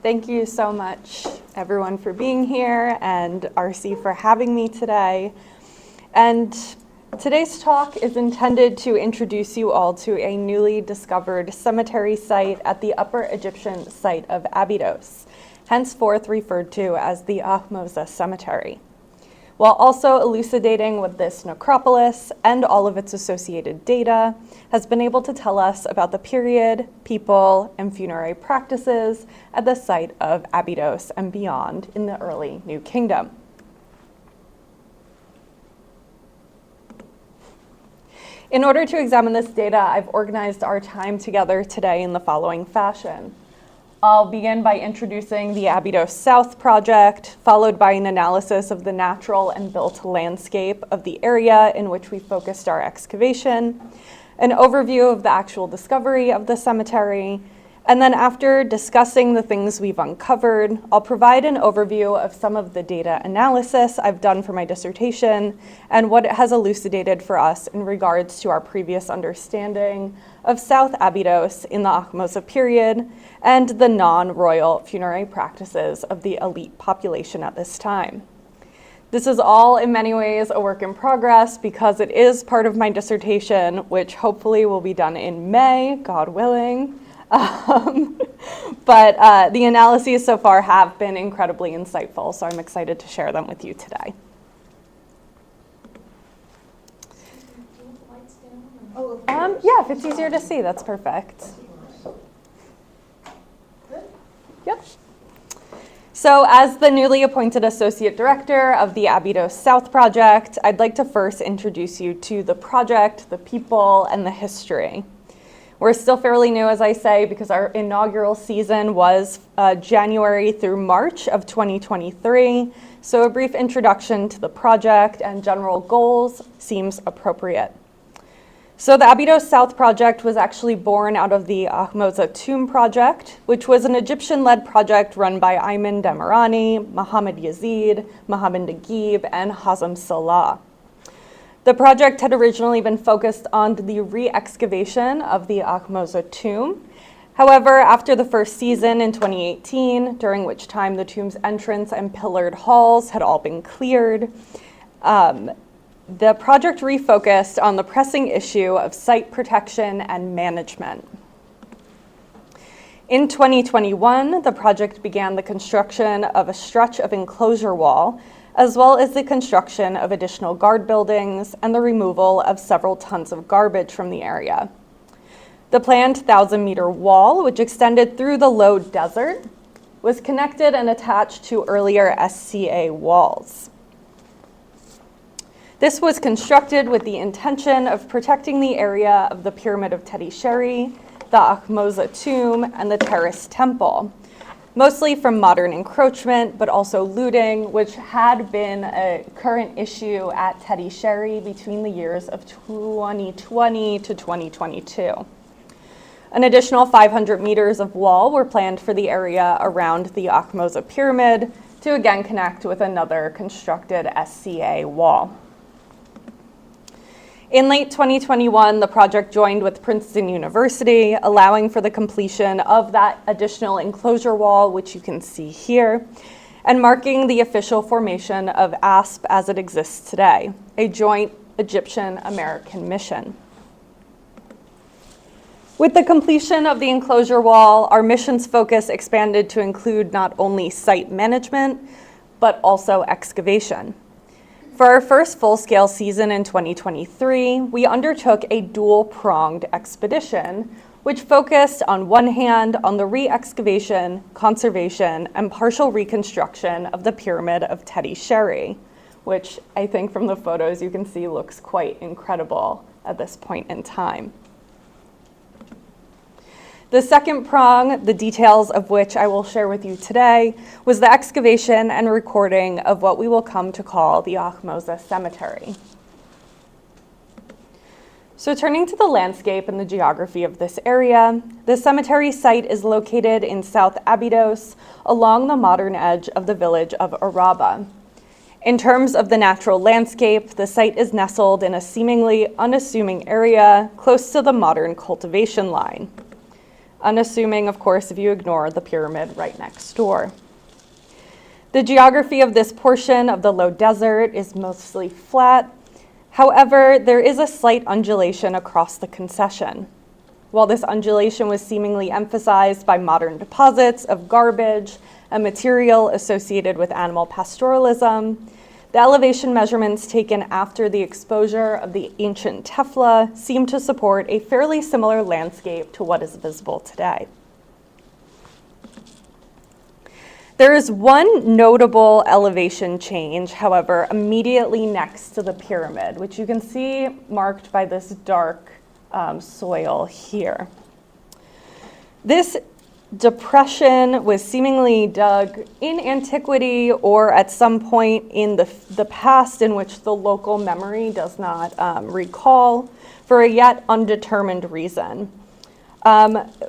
Thank you so much, everyone, for being here, and RC for having me today. And today's talk is intended to introduce you all to a newly discovered cemetery site at the Upper Egyptian site of Abydos, henceforth referred to as the Ahmose Cemetery, while also elucidating what this necropolis and all of its associated data has been able to tell us about the period, people, and funerary practices at the site of Abydos and beyond in the early New Kingdom. In order to examine this data, I've organized our time together today in the following fashion. I'll begin by introducing the Abydos South Project, followed by an analysis of the natural and built landscape of the area in which we focused our excavation, an overview of the actual discovery of the cemetery, and then after discussing the things we've uncovered, I'll provide an overview of some of the data analysis I've done for my dissertation and what it has elucidated for us in regards to our previous understanding of South Abydos in the Ahmose period and the non-royal funerary practices of the elite population at this time. This is all in many ways a work in progress because it is part of my dissertation, which hopefully will be done in May, God willing. But the analyses so far have been incredibly insightful, so I'm excited to share them with you today. Yeah, if it's easier to see, that's perfect. Yep. So as the newly appointed Associate Director of the Abydos South Project, I'd like to first introduce you to the project, the people, and the history. We're still fairly new, as I say, because our inaugural season was January through March of 2023, so a brief introduction to the project and general goals seems appropriate. So the Abydos South Project was actually born out of the Ahmose Tomb Project, which was an Egyptian-led project run by Ayman Demirani, Mohammed Yazid, Mohammed Naguib, and Hazem Salah. The project had originally been focused on the re-excavation of the Ahmose tomb. However, after the first season in 2018, during which time the tomb's entrance and pillared halls had all been cleared, the project refocused on the pressing issue of site protection and management. In 2021, the project began the construction of a stretch of enclosure wall, as well as the construction of additional guard buildings and the removal of several tons of garbage from the area. The planned 1,000-meter wall, which extended through the low desert, was connected and attached to earlier SCA walls. This was constructed with the intention of protecting the area of the Pyramid of Tetisheri, the Ahmose tomb, and the terrace temple, mostly from modern encroachment, but also looting, which had been a current issue at Tetisheri between the years of 2020 to 2022. An additional 500 meters of wall were planned for the area around the Ahmose Pyramid to again connect with another constructed SCA wall. In late 2021, the project joined with Princeton University, allowing for the completion of that additional enclosure wall, which you can see here, and marking the official formation of ASP as it exists today, a joint Egyptian-American mission. With the completion of the enclosure wall, our mission's focus expanded to include not only site management, but also excavation. For our first full-scale season in 2023, we undertook a dual-pronged expedition, which focused on one hand on the re-excavation, conservation, and partial reconstruction of the Pyramid of Tetisheri, which I think from the photos you can see looks quite incredible at this point in time. The second prong, the details of which I will share with you today, was the excavation and recording of what we will come to call the Ahmose Cemetery. So turning to the landscape and the geography of this area, the cemetery site is located in South Abydos along the modern edge of the village of Araba. In terms of the natural landscape, the site is nestled in a seemingly unassuming area close to the modern cultivation line. unassuming, of course, if you ignore the pyramid right next door. The geography of this portion of the low desert is mostly flat. However, there is a slight undulation across the concession. While this undulation was seemingly emphasized by modern deposits of garbage and material associated with animal pastoralism, the elevation measurements taken after the exposure of the ancient tephla seem to support a fairly similar landscape to what is visible today. There is one notable elevation change, however, immediately next to the pyramid, which you can see marked by this dark soil here. This depression was seemingly dug in antiquity or at some point in the past in which the local memory does not recall for a yet undetermined reason.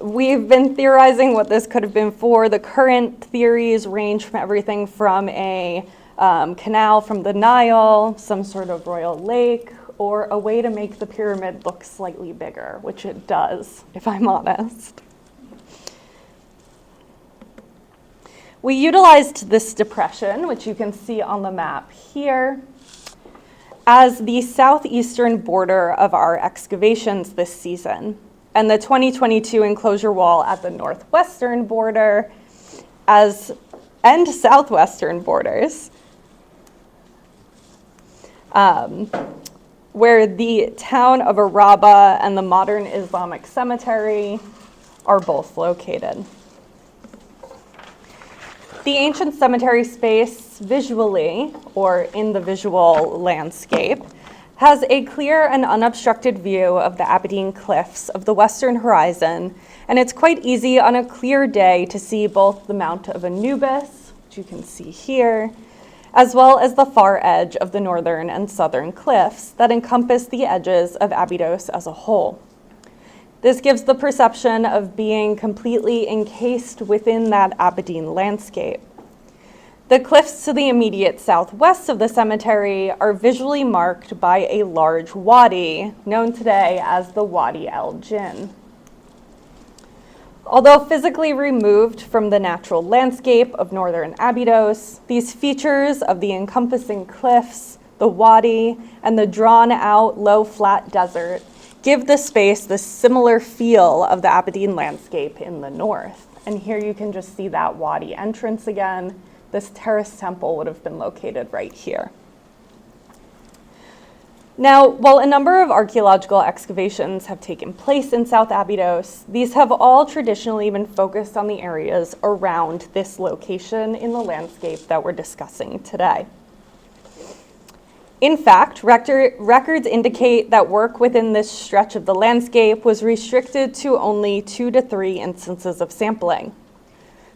We've been theorizing what this could have been for. The current theories range from everything from a canal from the Nile, some sort of royal lake, or a way to make the pyramid look slightly bigger, which it does, if I'm honest. We utilized this depression, which you can see on the map here, as the southeastern border of our excavations this season, and the 2022 enclosure wall at the northwestern border and southwestern borders, where the town of Araba and the modern Islamic cemetery are both located. The ancient cemetery space visually, or in the visual landscape, has a clear and unobstructed view of the Abydos cliffs of the western horizon, and it's quite easy on a clear day to see both the Mount of Anubis, which you can see here, as well as the far edge of the northern and southern cliffs that encompass the edges of Abydos as a whole. This gives the perception of being completely encased within that Abydos landscape. The cliffs to the immediate southwest of the cemetery are visually marked by a large wadi, known today as the Wadi el-Jinn. Although physically removed from the natural landscape of northern Abydos, these features of the encompassing cliffs, the wadi, and the drawn-out low flat desert give the space the similar feel of the Abydos landscape in the north. And here you can just see that wadi entrance again. This terrace temple would have been located right here. Now, while a number of archaeological excavations have taken place in South Abydos, these have all traditionally been focused on the areas around this location in the landscape that we're discussing today. In fact, records indicate that work within this stretch of the landscape was restricted to only 2 to 3 instances of sampling.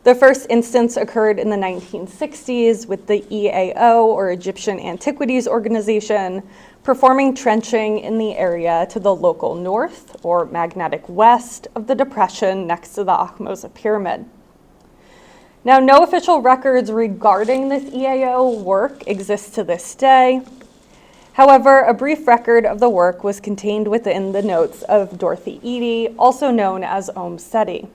The first instance occurred in the 1960s with the EAO, or Egyptian Antiquities Organization, performing trenching in the area to the local north, or magnetic west, of the depression next to the Ahmose Pyramid. Now, no official records regarding this EAO work exist to this day. However, a brief record of the work was contained within the notes of Dorothy Eady, also known as Ahmose Cemetery.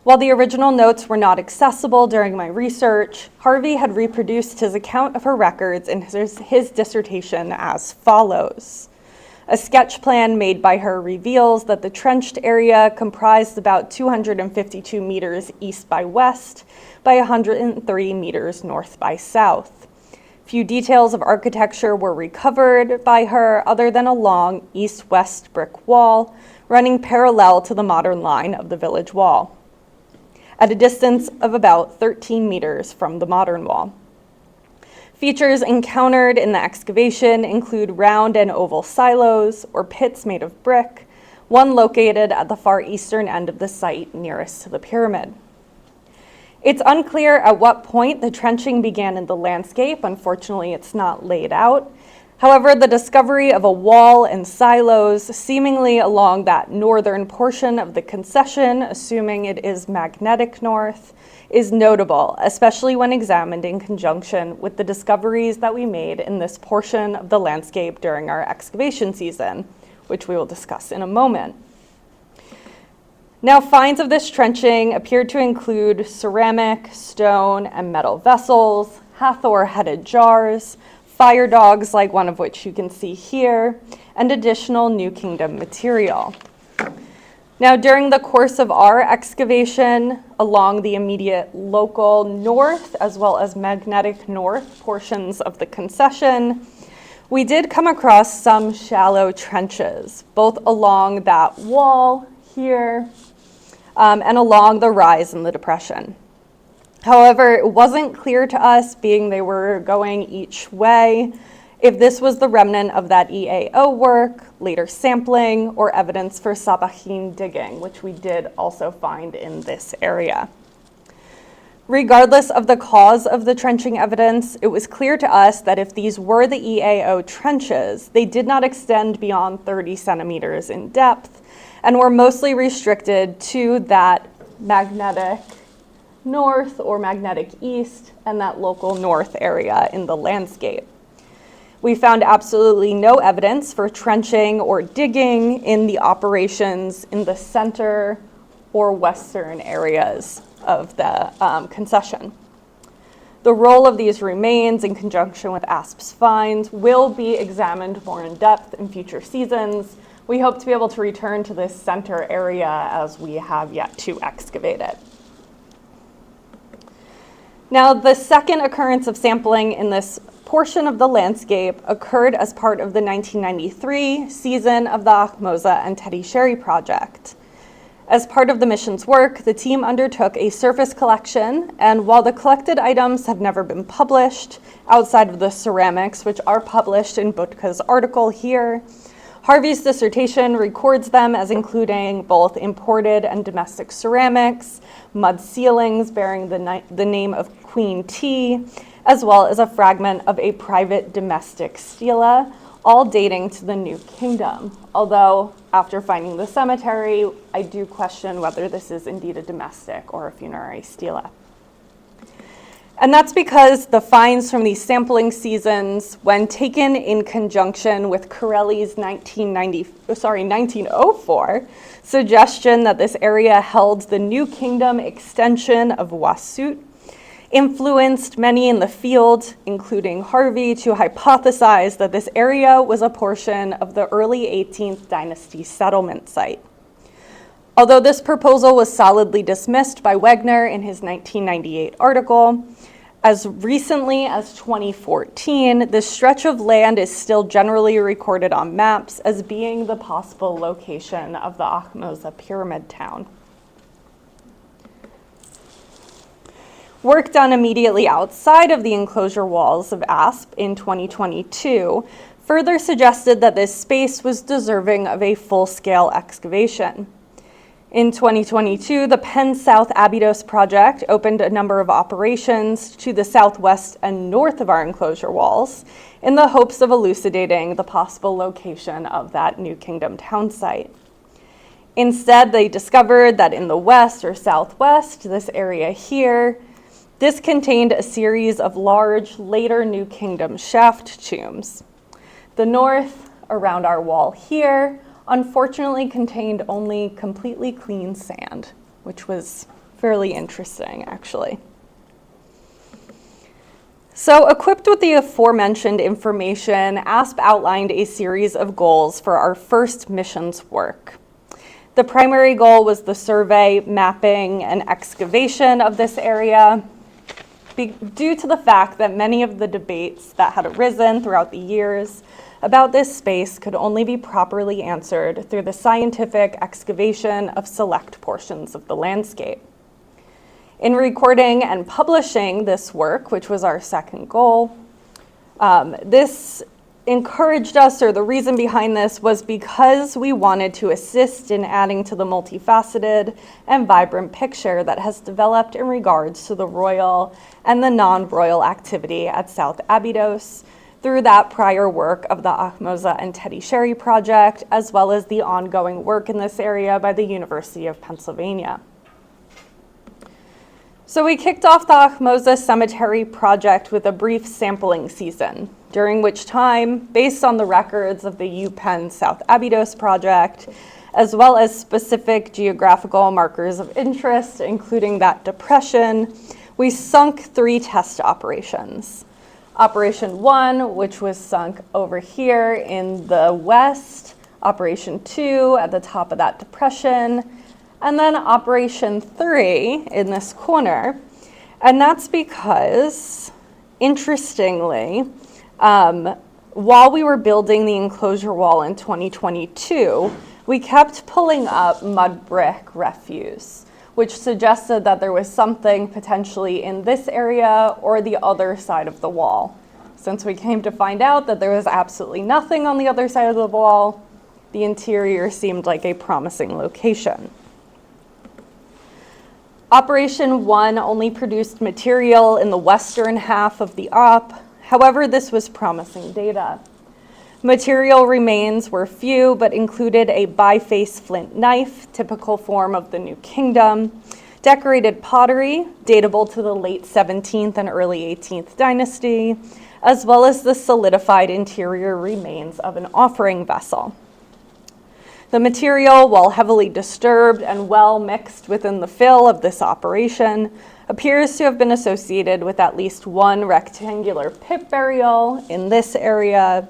While the original notes were not accessible during my research, Harvey had reproduced his account of her records in his dissertation as follows. A sketch plan made by her reveals that the trenched area comprised about 252 meters east by west by 130 meters north by south. Few details of architecture were recovered by her other than a long east-west brick wall running parallel to the modern line of the village wall, at a distance of about 13 meters from the modern wall. Features encountered in the excavation include round and oval silos, or pits made of brick, one located at the far eastern end of the site nearest to the pyramid. It's unclear at what point the trenching began in the landscape. Unfortunately, it's not laid out. However, the discovery of a wall and silos seemingly along that northern portion of the concession, assuming it is magnetic north, is notable, especially when examined in conjunction with the discoveries that we made in this portion of the landscape during our excavation season, which we will discuss in a moment. Now, finds of this trenching appeared to include ceramic, stone, and metal vessels, Hathor-headed jars, fire dogs, like one of which you can see here, and additional New Kingdom material. Now, during the course of our excavation along the immediate local north, as well as magnetic north portions of the concession, we did come across some shallow trenches, both along that wall here and along the rise in the depression. However, it wasn't clear to us, being they were going each way, if this was the remnant of that EAO work, later sampling, or evidence for Sabachim digging, which we did also find in this area. Regardless of the cause of the trenching evidence, it was clear to us that if these were the EAO trenches, they did not extend beyond 30 centimeters in depth and were mostly restricted to that magnetic north or magnetic east and that local north area in the landscape. We found absolutely no evidence for trenching or digging in the operations in the center or western areas of the concession. The role of these remains in conjunction with ASP's finds will be examined more in depth in future seasons. We hope to be able to return to this center area as we have yet to excavate it. Now, the second occurrence of sampling in this portion of the landscape occurred as part of the 1993 season of the Ahmose and Tetisheri Project. As part of the mission's work, the team undertook a surface collection, and while the collected items have never been published, outside of the ceramics, which are published in Butka's article here, Harvey's dissertation records them as including both imported and domestic ceramics, mud ceilings bearing the name of Queen T, as well as a fragment of a private domestic stela, all dating to the New Kingdom. Although, after finding the cemetery, I do question whether this is indeed a domestic or a funerary stela. And that's because the finds from these sampling seasons, when taken in conjunction with Corelli's 1904 suggestion that this area held the New Kingdom extension of Wasut, influenced many in the field, including Harvey, to hypothesize that this area was a portion of the early 18th dynasty settlement site. Although this proposal was solidly dismissed by Wegner in his 1998 article, as recently as 2014, this stretch of land is still generally recorded on maps as being the possible location of the Ahmose Pyramid Town. Work done immediately outside of the enclosure walls of ASP in 2022 further suggested that this space was deserving of a full-scale excavation. In 2022, the Penn South Abydos Project opened a number of operations to the southwest and north of our enclosure walls in the hopes of elucidating the possible location of that New Kingdom town site. Instead, they discovered that in the west or southwest, this area here, this contained a series of large, later New Kingdom shaft tombs. The north, around our wall here, unfortunately contained only completely clean sand, which was fairly interesting, actually. So, equipped with the aforementioned information, ASP outlined a series of goals for our first missions work. The primary goal was the survey, mapping, and excavation of this area, due to the fact that many of the debates that had arisen throughout the years about this space could only be properly answered through the scientific excavation of select portions of the landscape. In recording and publishing this work, which was our second goal, this encouraged us, or the reason behind this was because we wanted to assist in adding to the multifaceted and vibrant picture that has developed in regards to the royal and the non-royal activity at South Abydos through that prior work of the Ahmose and Tetisheri Project, as well as the ongoing work in this area by the University of Pennsylvania. So we kicked off the Ahmose Cemetery Project with a brief sampling season, during which time, based on the records of the UPenn South Abydos Project, as well as specific geographical markers of interest, including that depression, we sunk 3 test operations. Operation 1, which was sunk over here in the west, Operation 2 at the top of that depression, and then Operation 3 in this corner. And that's because, interestingly, while we were building the enclosure wall in 2022, we kept pulling up mud brick refuse, which suggested that there was something potentially in this area or the other side of the wall. Since we came to find out that there was absolutely nothing on the other side of the wall, the interior seemed like a promising location. Operation 1 only produced material in the western half of the op. However, this was promising data. Material remains were few, but included a biface flint knife, typical form of the New Kingdom, decorated pottery, datable to the late 17th and early 18th dynasty, as well as the solidified interior remains of an offering vessel. The material, while heavily disturbed and well mixed within the fill of this operation, appears to have been associated with at least one rectangular pit burial in this area,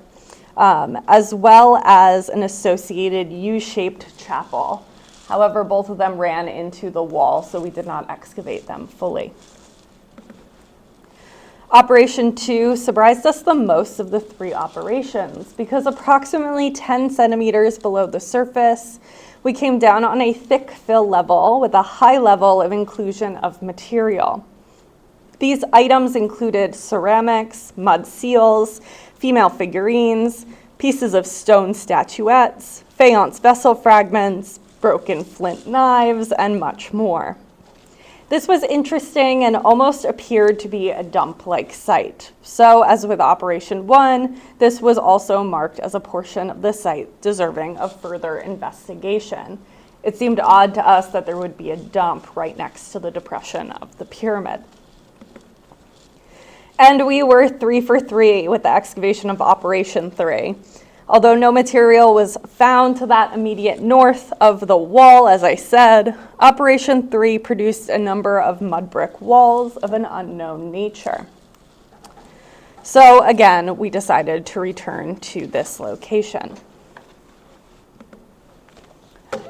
as well as an associated U-shaped chapel. However, both of them ran into the wall, so we did not excavate them fully. Operation 2 surprised us the most of the 3 operations because approximately 10 centimeters below the surface, we came down on a thick fill level with a high level of inclusion of material. These items included ceramics, mud seals, female figurines, pieces of stone statuettes, faience vessel fragments, broken flint knives, and much more. This was interesting and almost appeared to be a dump-like site. So, as with Operation 1, this was also marked as a portion of the site deserving of further investigation. It seemed odd to us that there would be a dump right next to the depression of the pyramid. And we were 3 for 3 with the excavation of Operation 3. Although no material was found to that immediate north of the wall, as I said, Operation 3 produced a number of mud brick walls of an unknown nature. So again, we decided to return to this location.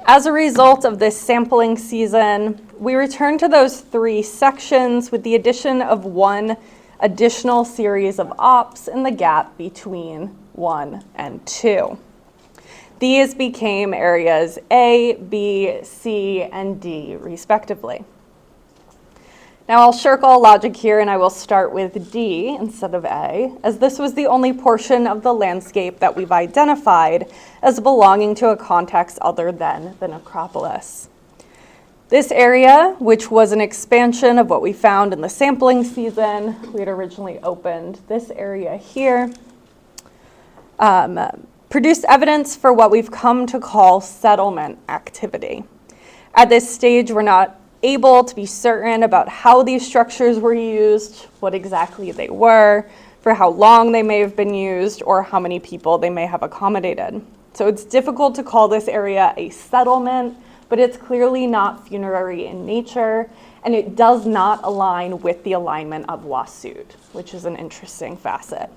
As a result of this sampling season, we returned to those 3 sections with the addition of one additional series of ops in the gap between 1 and 2. These became areas A, B, C, and D, respectively. Now I'll circle logic here and I will start with D instead of A, as this was the only portion of the landscape that we've identified as belonging to a context other than the necropolis. This area, which was an expansion of what we found in the sampling season, we had originally opened this area here, produced evidence for what we've come to call settlement activity. At this stage, we're not able to be certain about how these structures were used, what exactly they were, for how long they may have been used, or how many people they may have accommodated. So it's difficult to call this area a settlement, but it's clearly not funerary in nature, and it does not align with the alignment of Wasut, which is an interesting facet.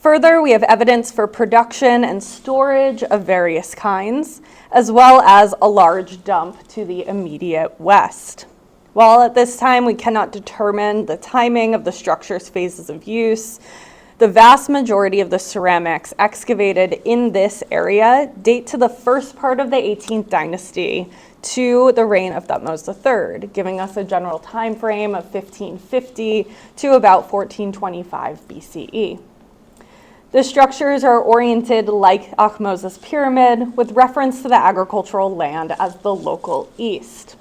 Further, we have evidence for production and storage of various kinds, as well as a large dump to the immediate west. While at this time we cannot determine the timing of the structure's phases of use, the vast majority of the ceramics excavated in this area date to the first part of the 18th dynasty to the reign of Thutmose III, giving us a general time frame of 1550 to about 1425 BCE. The structures are oriented like Ahmose's pyramid, with reference to the agricultural land as the local east.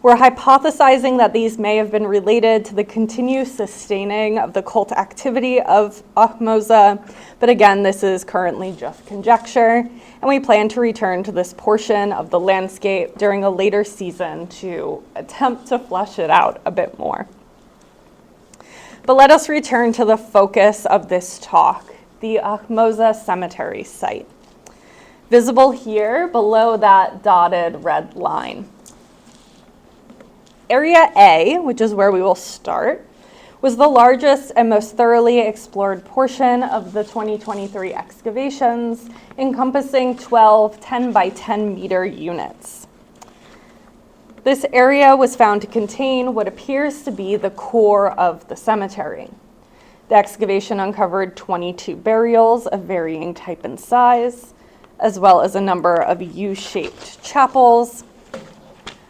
We're hypothesizing that these may have been related to the continued sustaining of the cult activity of Ahmose, but again, this is currently just conjecture, and we plan to return to this portion of the landscape during a later season to attempt to flesh it out a bit more. But let us return to the focus of this talk, the Ahmose Cemetery site. visible here below that dotted red line. Area A, which is where we will start, was the largest and most thoroughly explored portion of the 2023 excavations, encompassing 12 10 by 10 meter units. This area was found to contain what appears to be the core of the cemetery. The excavation uncovered 22 burials of varying type and size, as well as a number of U-shaped chapels,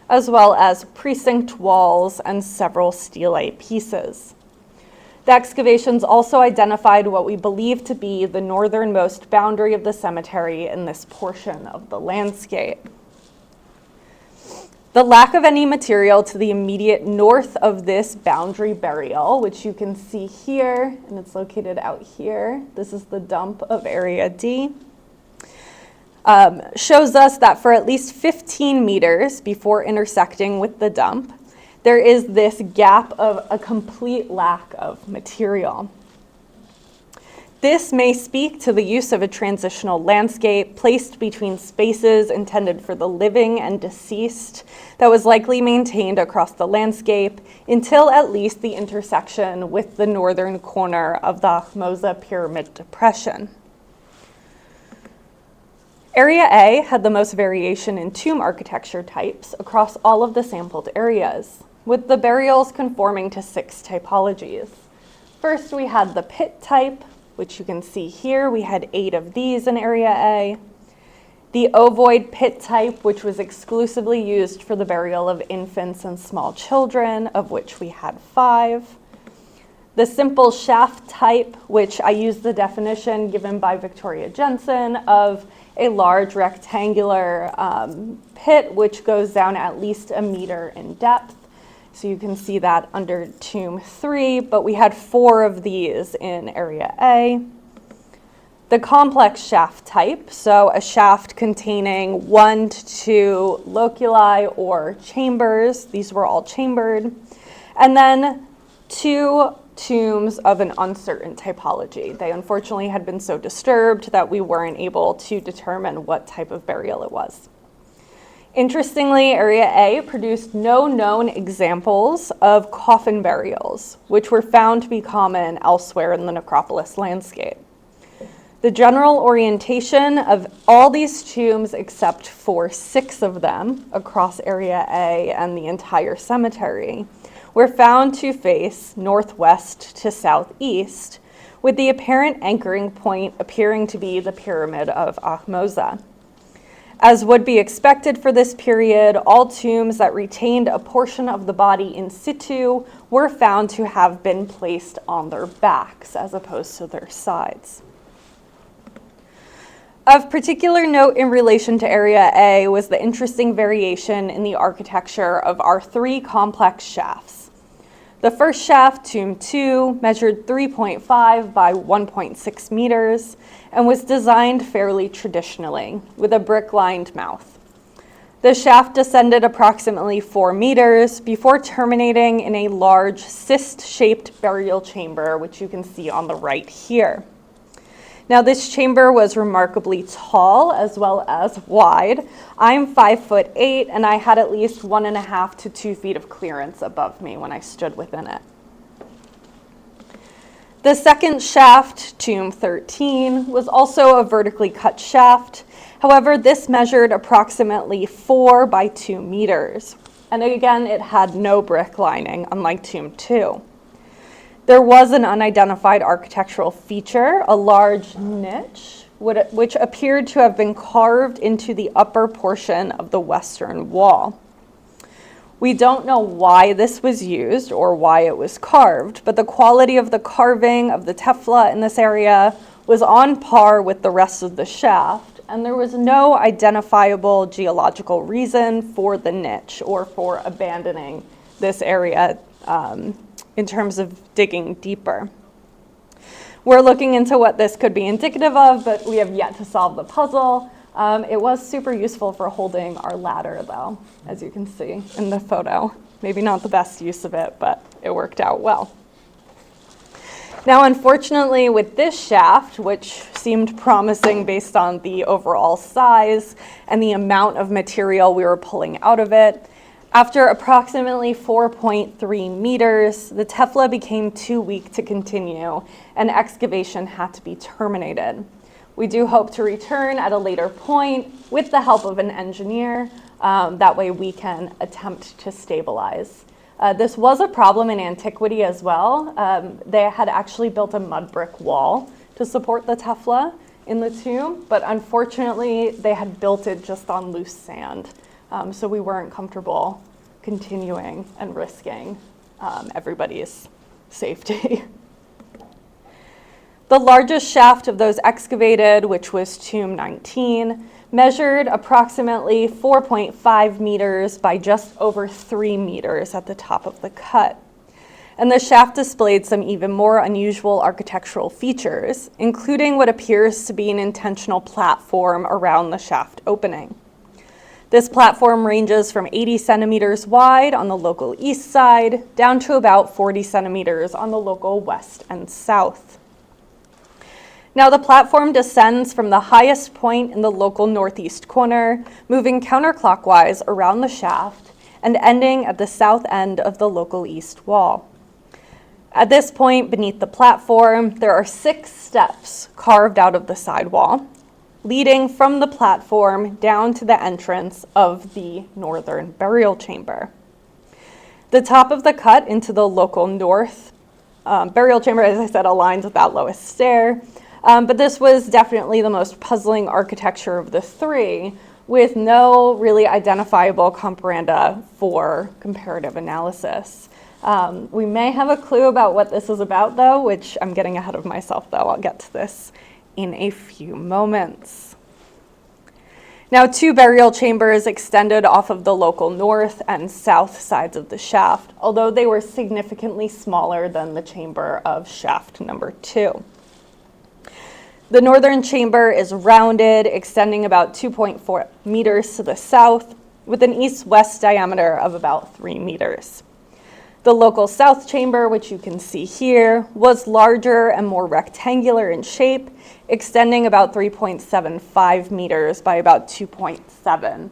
as well as precinct walls and several stelae pieces. The excavations also identified what we believe to be the northernmost boundary of the cemetery in this portion of the landscape. The lack of any material to the immediate north of this boundary burial, which you can see here, and it's located out here, this is the dump of Area D, shows us that for at least 15 meters before intersecting with the dump, there is this gap of a complete lack of material. This may speak to the use of a transitional landscape placed between spaces intended for the living and deceased that was likely maintained across the landscape until at least the intersection with the northern corner of the Ahmose Pyramid Depression. Area A had the most variation in tomb architecture types across all of the sampled areas, with the burials conforming to 6 typologies. First, we had the pit type, which you can see here. We had 8 of these in Area A. The ovoid pit type, which was exclusively used for the burial of infants and small children, of which we had 5. The simple shaft type, which I used the definition given by Victoria Jensen of a large rectangular pit which goes down at least a meter in depth. So you can see that under tomb 3, but we had 4 of these in Area A. The complex shaft type, so a shaft containing 1 to 2 loculi or chambers. These were all chambered. And then 2 tombs of an uncertain typology. They unfortunately had been so disturbed that we weren't able to determine what type of burial it was. Interestingly, Area A produced no known examples of coffin burials, which were found to be common elsewhere in the necropolis landscape. The general orientation of all these tombs, except for 6 of them across Area A and the entire cemetery, were found to face northwest to southeast, with the apparent anchoring point appearing to be the Pyramid of Ahmose. As would be expected for this period, all tombs that retained a portion of the body in situ were found to have been placed on their backs as opposed to their sides. Of particular note in relation to Area A was the interesting variation in the architecture of our 3 complex shafts. The first shaft, Tomb 2, measured 3.5 by 1.6 meters and was designed fairly traditionally, with a brick-lined mouth. The shaft descended approximately 4 meters before terminating in a large cyst-shaped burial chamber, which you can see on the right here. Now, this chamber was remarkably tall as well as wide. I'm 5'8", and I had at least 1.5 to 2 feet of clearance above me when I stood within it. The second shaft, Tomb 13, was also a vertically cut shaft. However, this measured approximately 4 by 2 meters. And again, it had no brick lining, unlike Tomb 2. There was an unidentified architectural feature, a large niche, which appeared to have been carved into the upper portion of the western wall. We don't know why this was used or why it was carved, but the quality of the carving of the tefla in this area was on par with the rest of the shaft, and there was no identifiable geological reason for the niche or for abandoning this area in terms of digging deeper. We're looking into what this could be indicative of, but we have yet to solve the puzzle. It was super useful for holding our ladder, though, as you can see in the photo. Maybe not the best use of it, but it worked out well. Now, unfortunately, with this shaft, which seemed promising based on the overall size and the amount of material we were pulling out of it, after approximately 4.3 meters, the tefla became too weak to continue, and excavation had to be terminated. We do hope to return at a later point with the help of an engineer. That way we can attempt to stabilize. This was a problem in antiquity as well. They had actually built a mud brick wall to support the tefla in the tomb, but unfortunately they had built it just on loose sand. So we weren't comfortable continuing and risking everybody's safety. The largest shaft of those excavated, which was tomb 19, measured approximately 4.5 meters by just over 3 meters at the top of the cut. And the shaft displayed some even more unusual architectural features, including what appears to be an intentional platform around the shaft opening. This platform ranges from 80 centimeters wide on the local east side down to about 40 centimeters on the local west and south. Now, the platform descends from the highest point in the local northeast corner, moving counterclockwise around the shaft and ending at the south end of the local east wall. At this point, beneath the platform, there are 6 steps carved out of the sidewall, leading from the platform down to the entrance of the northern burial chamber. The top of the cut into the local north burial chamber, as I said, aligns with that lowest stair. But this was definitely the most puzzling architecture of the 3, with no really identifiable comparanda for comparative analysis. We may have a clue about what this is about, though, which I'm getting ahead of myself, though. I'll get to this in a few moments. Now, 2 burial chambers extended off of the local north and south sides of the shaft, although they were significantly smaller than the chamber of shaft number 2. The northern chamber is rounded, extending about 2.4 meters to the south, with an east-west diameter of about 3 meters. The local south chamber, which you can see here, was larger and more rectangular in shape, extending about 3.75 meters by about 2.7.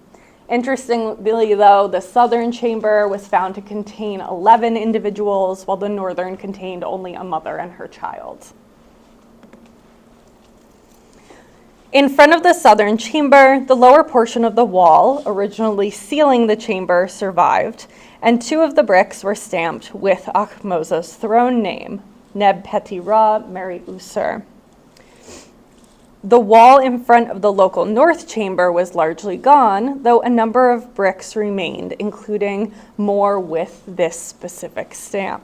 Interestingly, though, the southern chamber was found to contain 11 individuals, while the northern contained only a mother and her child. In front of the southern chamber, the lower portion of the wall, originally sealing the chamber, survived, and 2 of the bricks were stamped with Ahmose's throne name, Neb Peti Ra Meri Usur. The wall in front of the local north chamber was largely gone, though a number of bricks remained, including more with this specific stamp.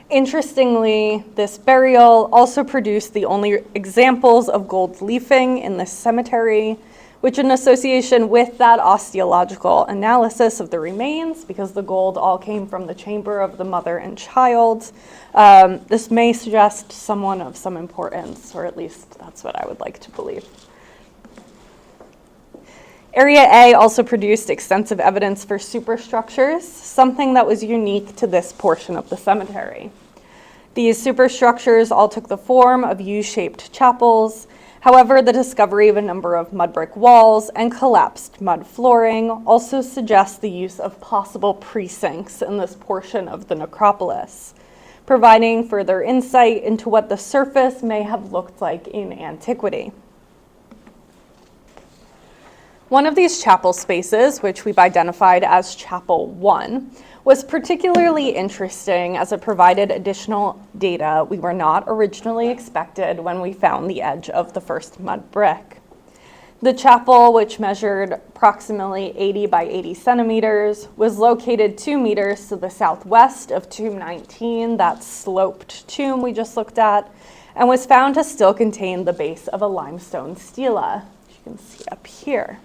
Interestingly, this burial also produced the only examples of gold leafing in this cemetery, which in association with that osteological analysis of the remains, because the gold all came from the chamber of the mother and child, this may suggest someone of some importance, or at least that's what I would like to believe. Area A also produced extensive evidence for superstructures, something that was unique to this portion of the cemetery. These superstructures all took the form of U-shaped chapels. However, the discovery of a number of mud brick walls and collapsed mud flooring also suggests the use of possible precincts in this portion of the necropolis, providing further insight into what the surface may have looked like in antiquity. One of these chapel spaces, which we've identified as Chapel 1, was particularly interesting as it provided additional data we were not originally expected when we found the edge of the first mud brick. The chapel, which measured approximately 80 by 80 centimeters, was located 2 meters to the southwest of tomb 19, that sloped tomb we just looked at, and was found to still contain the base of a limestone stela, which you can see up here.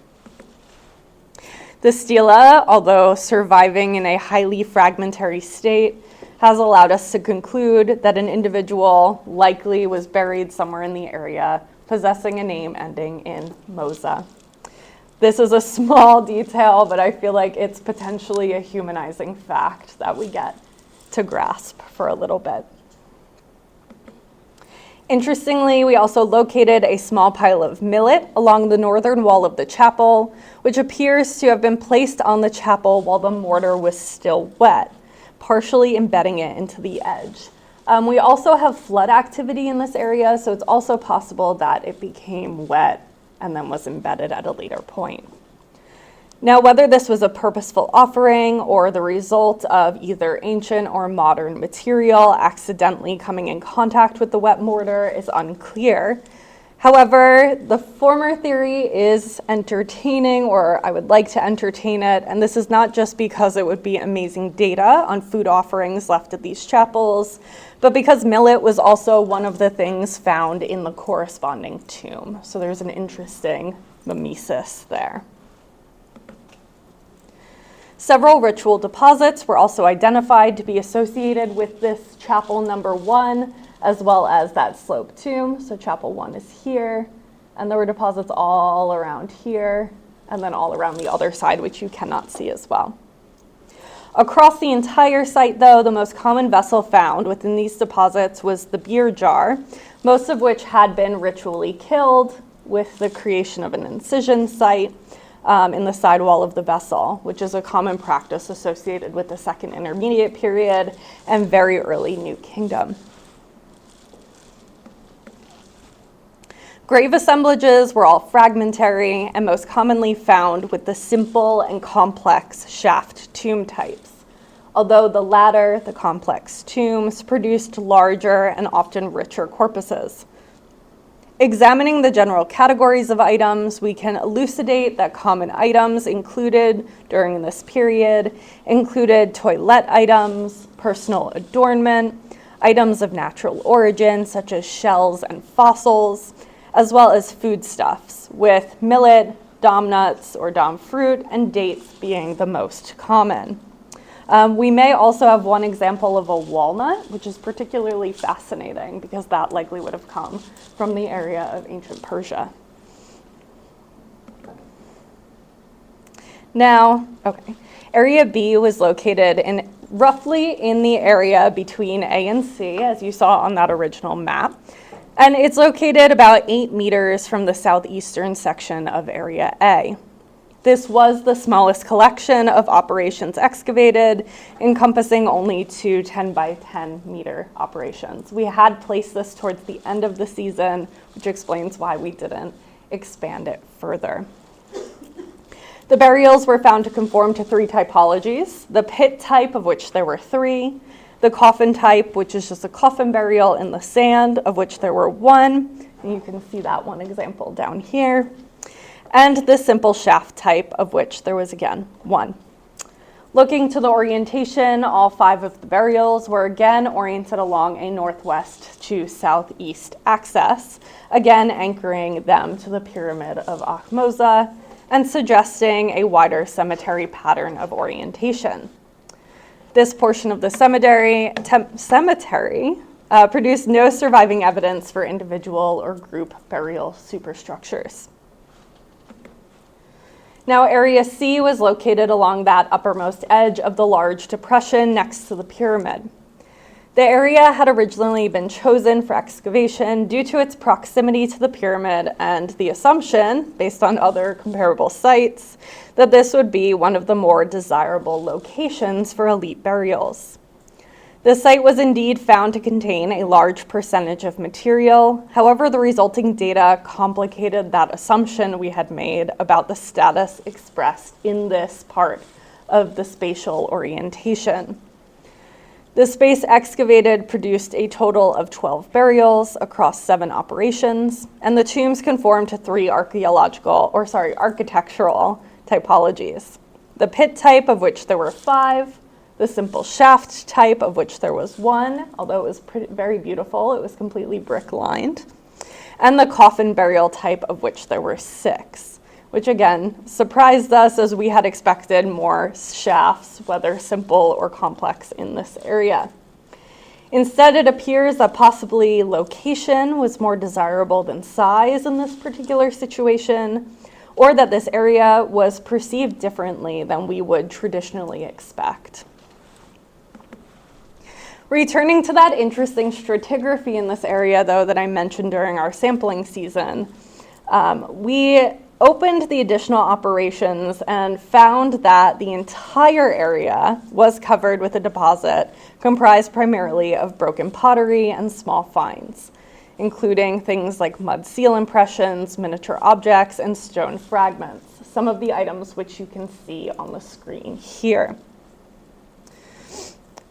The stela, although surviving in a highly fragmentary state, has allowed us to conclude that an individual likely was buried somewhere in the area, possessing a name ending in Mosa. This is a small detail, but I feel like it's potentially a humanizing fact that we get to grasp for a little bit. Interestingly, we also located a small pile of millet along the northern wall of the chapel, which appears to have been placed on the chapel while the mortar was still wet, partially embedding it into the edge. We also have flood activity in this area, so it's also possible that it became wet and then was embedded at a later point. Now, whether this was a purposeful offering or the result of either ancient or modern material accidentally coming in contact with the wet mortar is unclear. However, the former theory is entertaining, or I would like to entertain it, and this is not just because it would be amazing data on food offerings left at these chapels, but because millet was also one of the things found in the corresponding tomb. So there's an interesting mimesis there. Several ritual deposits were also identified to be associated with this chapel number 1, as well as that slope tomb. So chapel 1 is here, and there were deposits all around here, and then all around the other side, which you cannot see as well. Across the entire site, though, the most common vessel found within these deposits was the beer jar, most of which had been ritually killed with the creation of an incision site in the sidewall of the vessel, which is a common practice associated with the Second Intermediate Period and very early New Kingdom. Grave assemblages were all fragmentary and most commonly found with the simple and complex shaft tomb types, although the latter, the complex tombs, produced larger and often richer corpuses. Examining the general categories of items, we can elucidate that common items included during this period included toilet items, personal adornment, items of natural origin such as shells and fossils, as well as foodstuffs, with millet, dom nuts or dom fruit, and dates being the most common. We may also have one example of a walnut, which is particularly fascinating because that likely would have come from the area of ancient Persia. Now, Area B was located roughly in the area between A and C, as you saw on that original map. And it's located about 8 meters from the southeastern section of Area A. This was the smallest collection of operations excavated, encompassing only 2 10 by 10 meter operations. We had placed this towards the end of the season, which explains why we didn't expand it further. The burials were found to conform to 3 typologies: the pit type, of which there were 3, the coffin type, which is just a coffin burial in the sand, of which there were 1, and you can see that one example down here, and the simple shaft type, of which there was again 1. Looking to the orientation, all 5 of the burials were again oriented along a northwest to southeast axis, again anchoring them to the pyramid of Ahmose and suggesting a wider cemetery pattern of orientation. This portion of the cemetery produced no surviving evidence for individual or group burial superstructures. Now, Area C was located along that uppermost edge of the large depression next to the pyramid. The area had originally been chosen for excavation due to its proximity to the pyramid and the assumption, based on other comparable sites, that this would be one of the more desirable locations for elite burials. The site was indeed found to contain a large percentage of material. However, the resulting data complicated that assumption we had made about the status expressed in this part of the spatial orientation. The space excavated produced a total of 12 burials across 7 operations, and the tombs conformed to 3 architectural typologies: the pit type, of which there were 5, the simple shaft type, of which there was 1, although it was very beautiful, it was completely brick-lined, and the coffin burial type, of which there were 6, which again surprised us as we had expected more shafts, whether simple or complex, in this area. Instead, it appears that possibly location was more desirable than size in this particular situation, or that this area was perceived differently than we would traditionally expect. Returning to that interesting stratigraphy in this area, though, that I mentioned during our sampling season, we opened the additional operations and found that the entire area was covered with a deposit comprised primarily of broken pottery and small finds, including things like mud seal impressions, miniature objects, and stone fragments, some of the items which you can see on the screen here.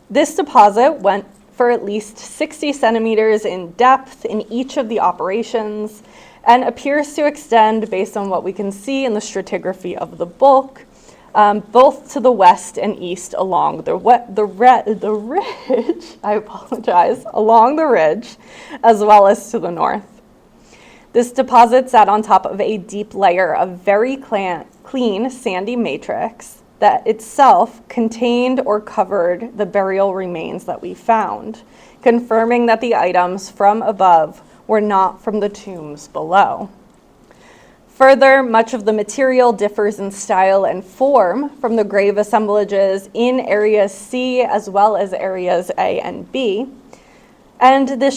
This deposit went for at least 60 centimeters in depth in each of the operations and appears to extend, based on what we can see in the stratigraphy of the bulk, both to the west and east along the ridge, along the ridge, as well as to the north. This deposit sat on top of a deep layer of very clean sandy matrix that itself contained or covered the burial remains that we found, confirming that the items from above were not from the tombs below. Further, much of the material differs in style and form from the grave assemblages in areas C as well as areas A and B. And the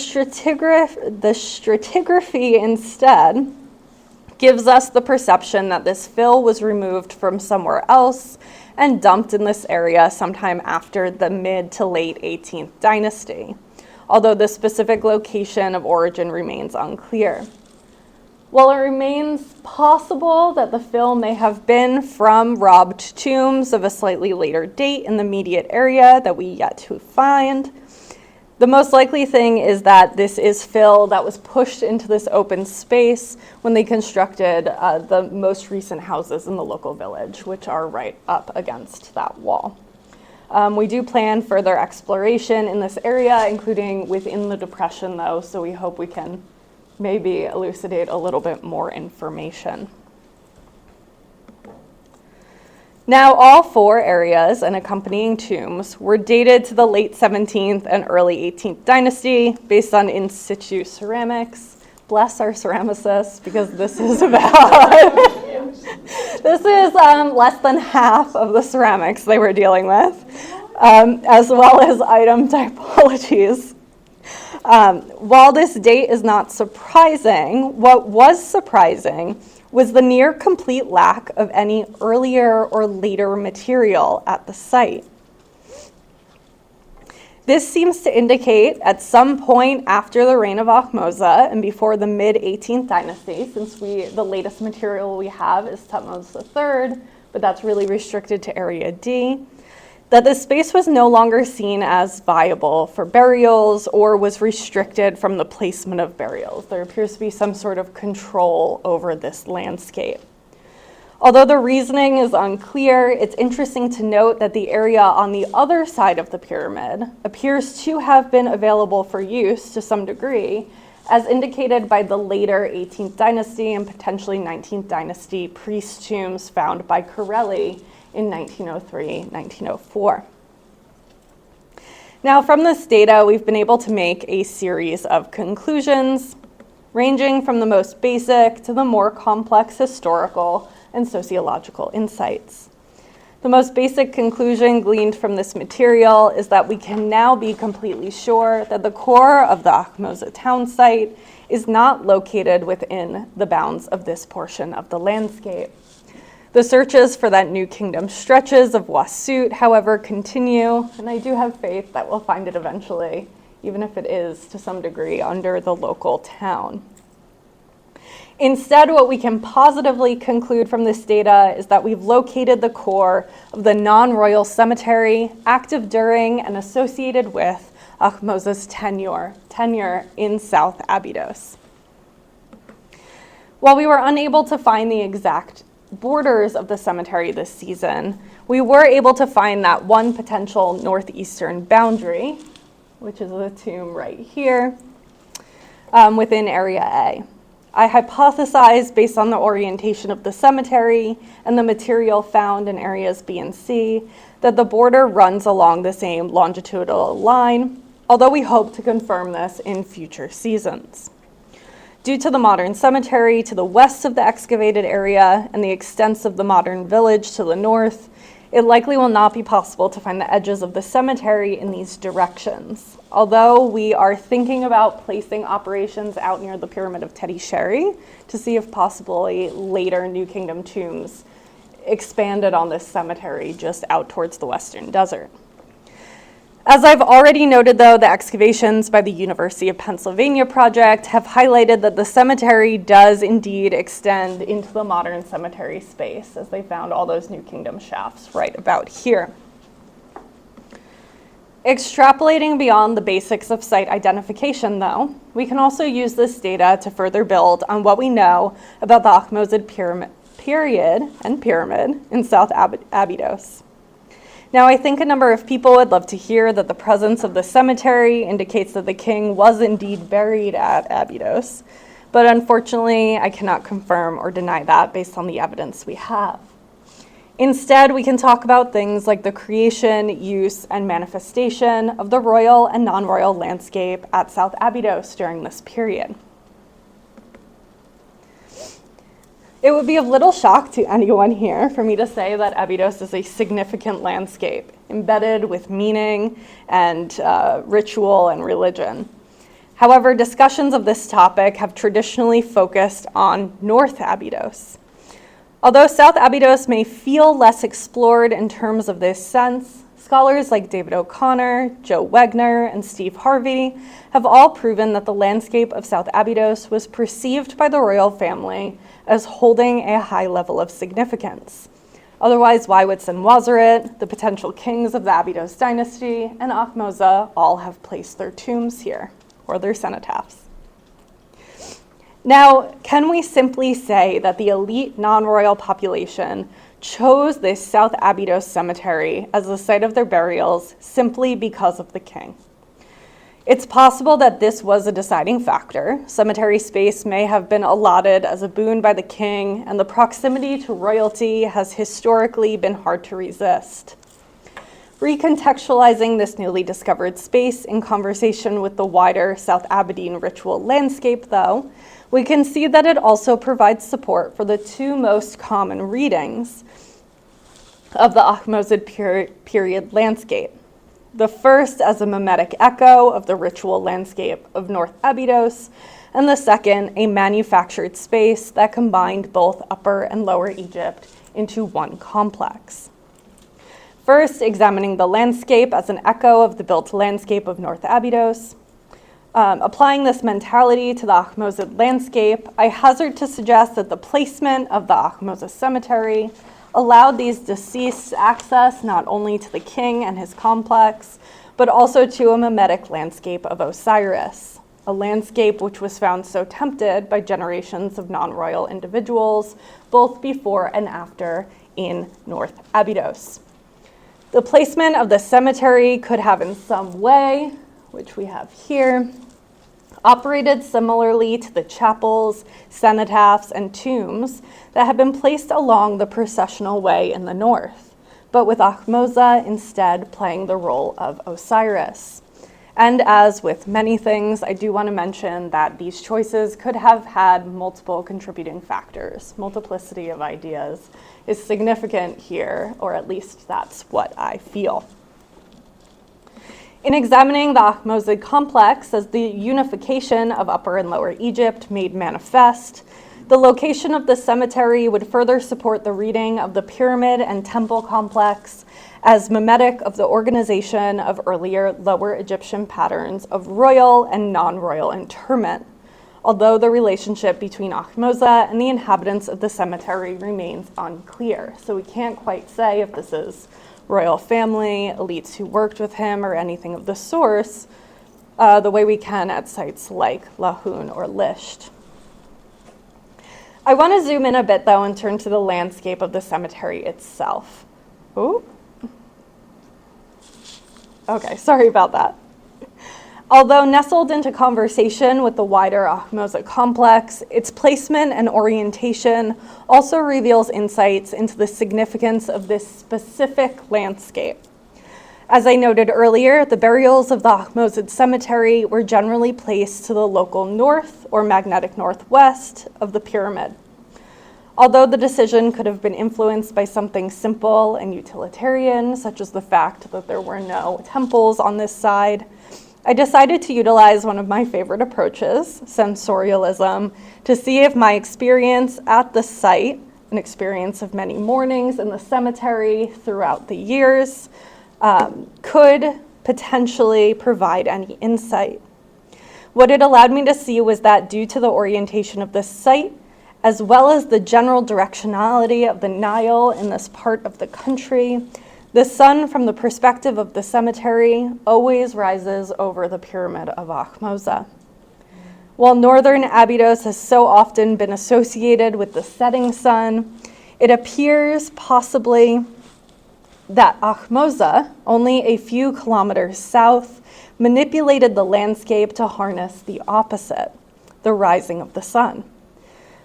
stratigraphy instead gives us the perception that this fill was removed from somewhere else and dumped in this area sometime after the mid to late 18th dynasty, although the specific location of origin remains unclear. While it remains possible that the fill may have been from robbed tombs of a slightly later date in the immediate area that we yet to find, the most likely thing is that this is fill that was pushed into this open space when they constructed the most recent houses in the local village, which are right up against that wall. We do plan further exploration in this area, including within the depression, though, so we hope we can maybe elucidate a little bit more information. Now, all four areas and accompanying tombs were dated to the late 17th and early 18th dynasty based on in situ ceramics. Bless our ceramicists, because this is about this is less than half of the ceramics they were dealing with, as well as item typologies. While this date is not surprising, what was surprising was the near complete lack of any earlier or later material at the site. This seems to indicate at some point after the reign of Ahmose and before the mid-18th dynasty, since the latest material we have is Ahmose III, but that's really restricted to Area D, that the space was no longer seen as viable for burials or was restricted from the placement of burials. There appears to be some sort of control over this landscape. Although the reasoning is unclear, it's interesting to note that the area on the other side of the pyramid appears to have been available for use to some degree, as indicated by the later 18th dynasty and potentially 19th dynasty priest tombs found by Corelli in 1903-1904. Now, from this data, we've been able to make a series of conclusions, ranging from the most basic to the more complex historical and sociological insights. The most basic conclusion gleaned from this material is that we can now be completely sure that the core of the Ahmose town site is not located within the bounds of this portion of the landscape. The searches for that New Kingdom stretches of Wasut, however, continue, and I do have faith that we'll find it eventually, even if it is to some degree under the local town. Instead, what we can positively conclude from this data is that we've located the core of the non-royal cemetery active during and associated with Ahmose's tenure in South Abydos. While we were unable to find the exact borders of the cemetery this season, we were able to find that one potential northeastern boundary, which is the tomb right here, within Area A. I hypothesized, based on the orientation of the cemetery and the material found in areas B and C, that the border runs along the same longitudinal line, although we hope to confirm this in future seasons. Due to the modern cemetery to the west of the excavated area and the extents of the modern village to the north, it likely will not be possible to find the edges of the cemetery in these directions. Although we are thinking about placing operations out near the Pyramid of Tetisheri to see if possibly later New Kingdom tombs expanded on this cemetery just out towards the Western Desert. As I've already noted, though, the excavations by the University of Pennsylvania project have highlighted that the cemetery does indeed extend into the modern cemetery space, as they found all those New Kingdom shafts right about here. Extrapolating beyond the basics of site identification, though, we can also use this data to further build on what we know about the Ahmose Pyramid in South Abydos. Now, I think a number of people would love to hear that the presence of the cemetery indicates that the king was indeed buried at Abydos, but unfortunately, I cannot confirm or deny that based on the evidence we have. Instead, we can talk about things like the creation, use, and manifestation of the royal and non-royal landscape at South Abydos during this period. It would be of little shock to anyone here for me to say that Abydos is a significant landscape, embedded with meaning and ritual and religion. However, discussions of this topic have traditionally focused on North Abydos. Although South Abydos may feel less explored in terms of this sense, scholars like David O'Connor, Joe Wegner, and Steve Harvey have all proven that the landscape of South Abydos was perceived by the royal family as holding a high level of significance. Otherwise, why would Senwosret, the potential kings of the Abydos dynasty, and Ahmose all have placed their tombs here, or their cenotaphs? Now, can we simply say that the elite non-royal population chose this South Abydos cemetery as the site of their burials simply because of the king? It's possible that this was a deciding factor. Cemetery space may have been allotted as a boon by the king, and the proximity to royalty has historically been hard to resist. Recontextualizing this newly discovered space in conversation with the wider South Aberdeen ritual landscape, though, we can see that it also provides support for the two most common readings of the Ahmose period landscape. The first as a mimetic echo of the ritual landscape of North Abydos, and the second a manufactured space that combined both Upper and Lower Egypt into one complex. First, examining the landscape as an echo of the built landscape of North Abydos. Applying this mentality to the Ahmose landscape, I hazard to suggest that the placement of the Ahmose Cemetery allowed these deceased access not only to the king and his complex, but also to a mimetic landscape of Osiris, a landscape which was found so tempted by generations of non-royal individuals, both before and after in North Abydos. The placement of the cemetery could have in some way, which we have here, operated similarly to the chapels, cenotaphs, and tombs that had been placed along the processional way in the north, but with Ahmose instead playing the role of Osiris. And as with many things, I do want to mention that these choices could have had multiple contributing factors. Multiplicity of ideas is significant here, or at least that's what I feel. In examining the Ahmose complex as the unification of Upper and Lower Egypt made manifest, the location of the cemetery would further support the reading of the pyramid and temple complex as mimetic of the organization of earlier Lower Egyptian patterns of royal and non-royal interment, although the relationship between Ahmose and the inhabitants of the cemetery remains unclear. So we can't quite say if this is royal family, elites who worked with him, or anything of the source, the way we can at sites like Lahun or Lisht. I want to zoom in a bit, though, and turn to the landscape of the cemetery itself. Ooh. Okay, sorry about that. Although nestled into conversation with the wider Ahmose complex, its placement and orientation also reveals insights into the significance of this specific landscape. As I noted earlier, the burials of the Ahmose Cemetery were generally placed to the local north or magnetic northwest of the pyramid. Although the decision could have been influenced by something simple and utilitarian, such as the fact that there were no temples on this side, I decided to utilize one of my favorite approaches, sensorialism, to see if my experience at the site, an experience of many mornings in the cemetery throughout the years, could potentially provide any insight. What it allowed me to see was that due to the orientation of the site, as well as the general directionality of the Nile in this part of the country, the sun from the perspective of the cemetery always rises over the pyramid of Ahmose. While northern Abydos has so often been associated with the setting sun, it appears possibly that Ahmose, only a few kilometers south, manipulated the landscape to harness the opposite, the rising of the sun.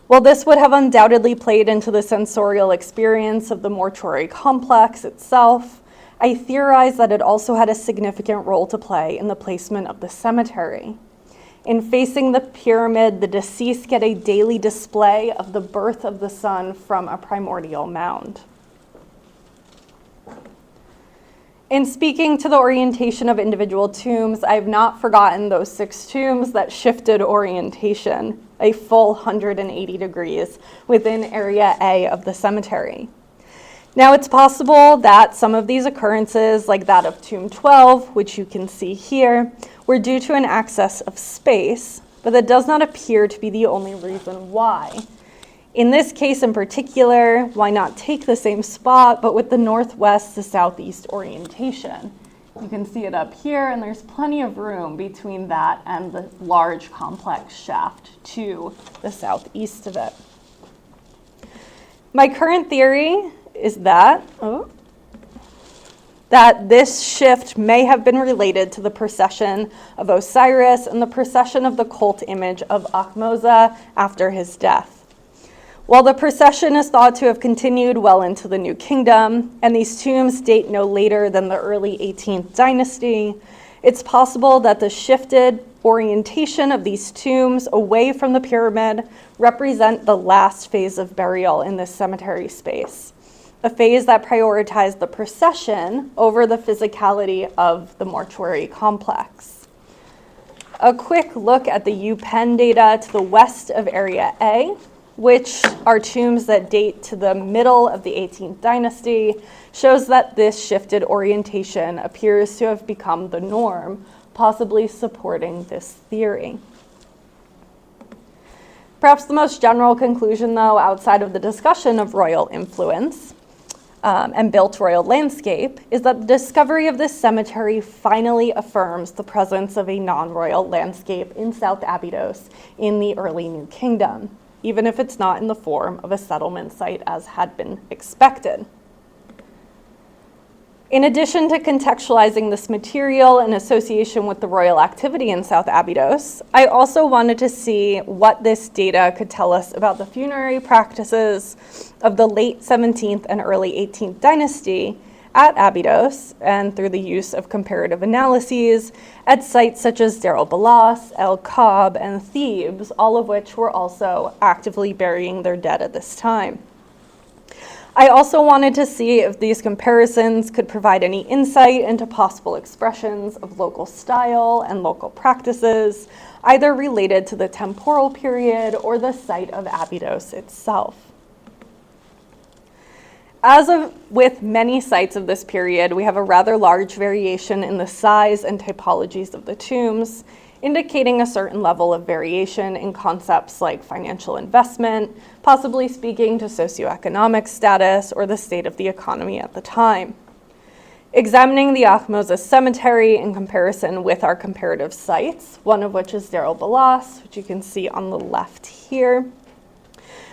While this would have undoubtedly played into the sensorial experience of the mortuary complex itself, I theorize that it also had a significant role to play in the placement of the cemetery. In facing the pyramid, the deceased get a daily display of the birth of the sun from a primordial mound. In speaking to the orientation of individual tombs, I have not forgotten those 6 tombs that shifted orientation a full 180 degrees within Area A of the cemetery. Now, it's possible that some of these occurrences, like that of Tomb 12, which you can see here, were due to an excess of space, but that does not appear to be the only reason why. In this case in particular, why not take the same spot, but with the northwest to southeast orientation? You can see it up here, and there's plenty of room between that and the large complex shaft to the southeast of it. My current theory is that this shift may have been related to the procession of Osiris and the procession of the cult image of Ahmose after his death. While the procession is thought to have continued well into the New Kingdom, and these tombs date no later than the early 18th dynasty, it's possible that the shifted orientation of these tombs away from the pyramid represent the last phase of burial in this cemetery space, a phase that prioritized the procession over the physicality of the mortuary complex. A quick look at the UPenn data to the west of Area A, which are tombs that date to the middle of the 18th dynasty, shows that this shifted orientation appears to have become the norm, possibly supporting this theory. Perhaps the most general conclusion, though, outside of the discussion of royal influence and built royal landscape, is that the discovery of this cemetery finally affirms the presence of a non-royal landscape in South Abydos in the early New Kingdom, even if it's not in the form of a settlement site as had been expected. In addition to contextualizing this material in association with the royal activity in South Abydos, I also wanted to see what this data could tell us about the funerary practices of the late 17th and early 18th dynasty at Abydos, and through the use of comparative analyses at sites such as Deir el-Balas, El-Kab, and Thebes, all of which were also actively burying their dead at this time. I also wanted to see if these comparisons could provide any insight into possible expressions of local style and local practices, either related to the temporal period or the site of Abydos itself. With many sites of this period, we have a rather large variation in the size and typologies of the tombs, indicating a certain level of variation in concepts like financial investment, possibly speaking to socioeconomic status or the state of the economy at the time. Examining the Ahmose Cemetery in comparison with our comparative sites, one of which is Deir el-Balas, which you can see on the left here,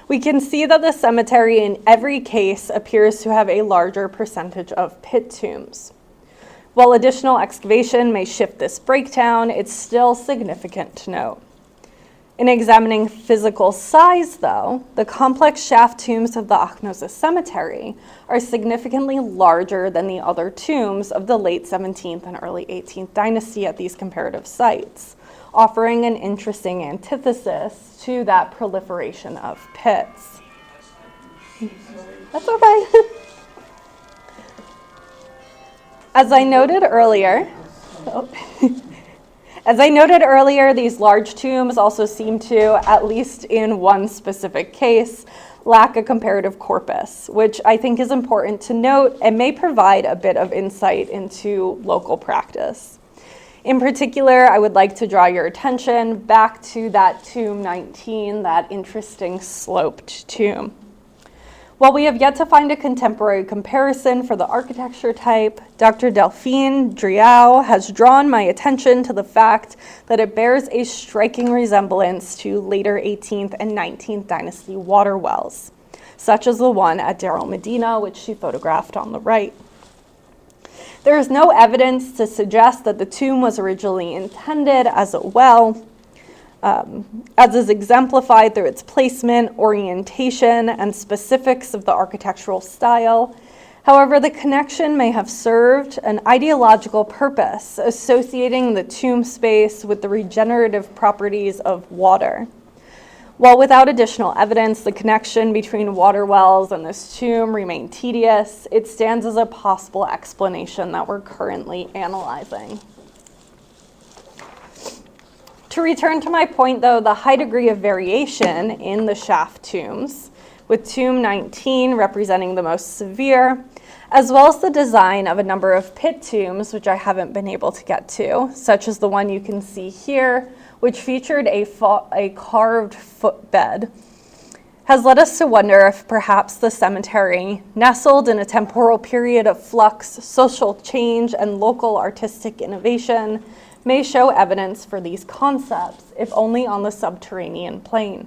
we can see that the cemetery in every case appears to have a larger percentage of pit tombs. While additional excavation may shift this breakdown, it's still significant to note. In examining physical size, though, the complex shaft tombs of the Ahmose Cemetery are significantly larger than the other tombs of the late 17th and early 18th dynasty at these comparative sites, offering an interesting antithesis to that proliferation of pits. That's okay. As I noted earlier, these large tombs also seem to, at least in one specific case, lack a comparative corpus, which I think is important to note and may provide a bit of insight into local practice. In particular, I would like to draw your attention back to that tomb 19, that interesting sloped tomb. While we have yet to find a contemporary comparison for the architecture type, Dr. Delphine Driau has drawn my attention to the fact that it bears a striking resemblance to later 18th and 19th dynasty water wells, such as the one at Deir el-Medina, which she photographed on the right. There is no evidence to suggest that the tomb was originally intended as a well, as is exemplified through its placement, orientation, and specifics of the architectural style. However, the connection may have served an ideological purpose, associating the tomb space with the regenerative properties of water. While without additional evidence, the connection between water wells and this tomb remained tedious, it stands as a possible explanation that we're currently analyzing. To return to my point, though, the high degree of variation in the shaft tombs, with tomb 19 representing the most severe, as well as the design of a number of pit tombs, which I haven't been able to get to, such as the one you can see here, which featured a carved footbed, has led us to wonder if perhaps the cemetery, nestled in a temporal period of flux, social change, and local artistic innovation, may show evidence for these concepts, if only on the subterranean plane.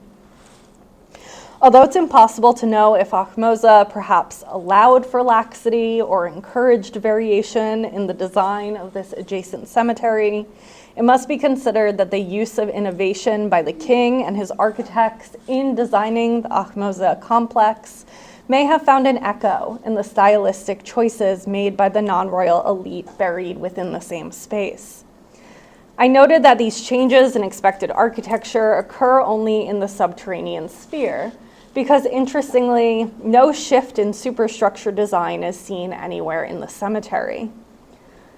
Although it's impossible to know if Ahmose perhaps allowed for laxity or encouraged variation in the design of this adjacent cemetery, it must be considered that the use of innovation by the king and his architects in designing the Ahmose complex may have found an echo in the stylistic choices made by the non-royal elite buried within the same space. I noted that these changes in expected architecture occur only in the subterranean sphere, because interestingly, no shift in superstructure design is seen anywhere in the cemetery.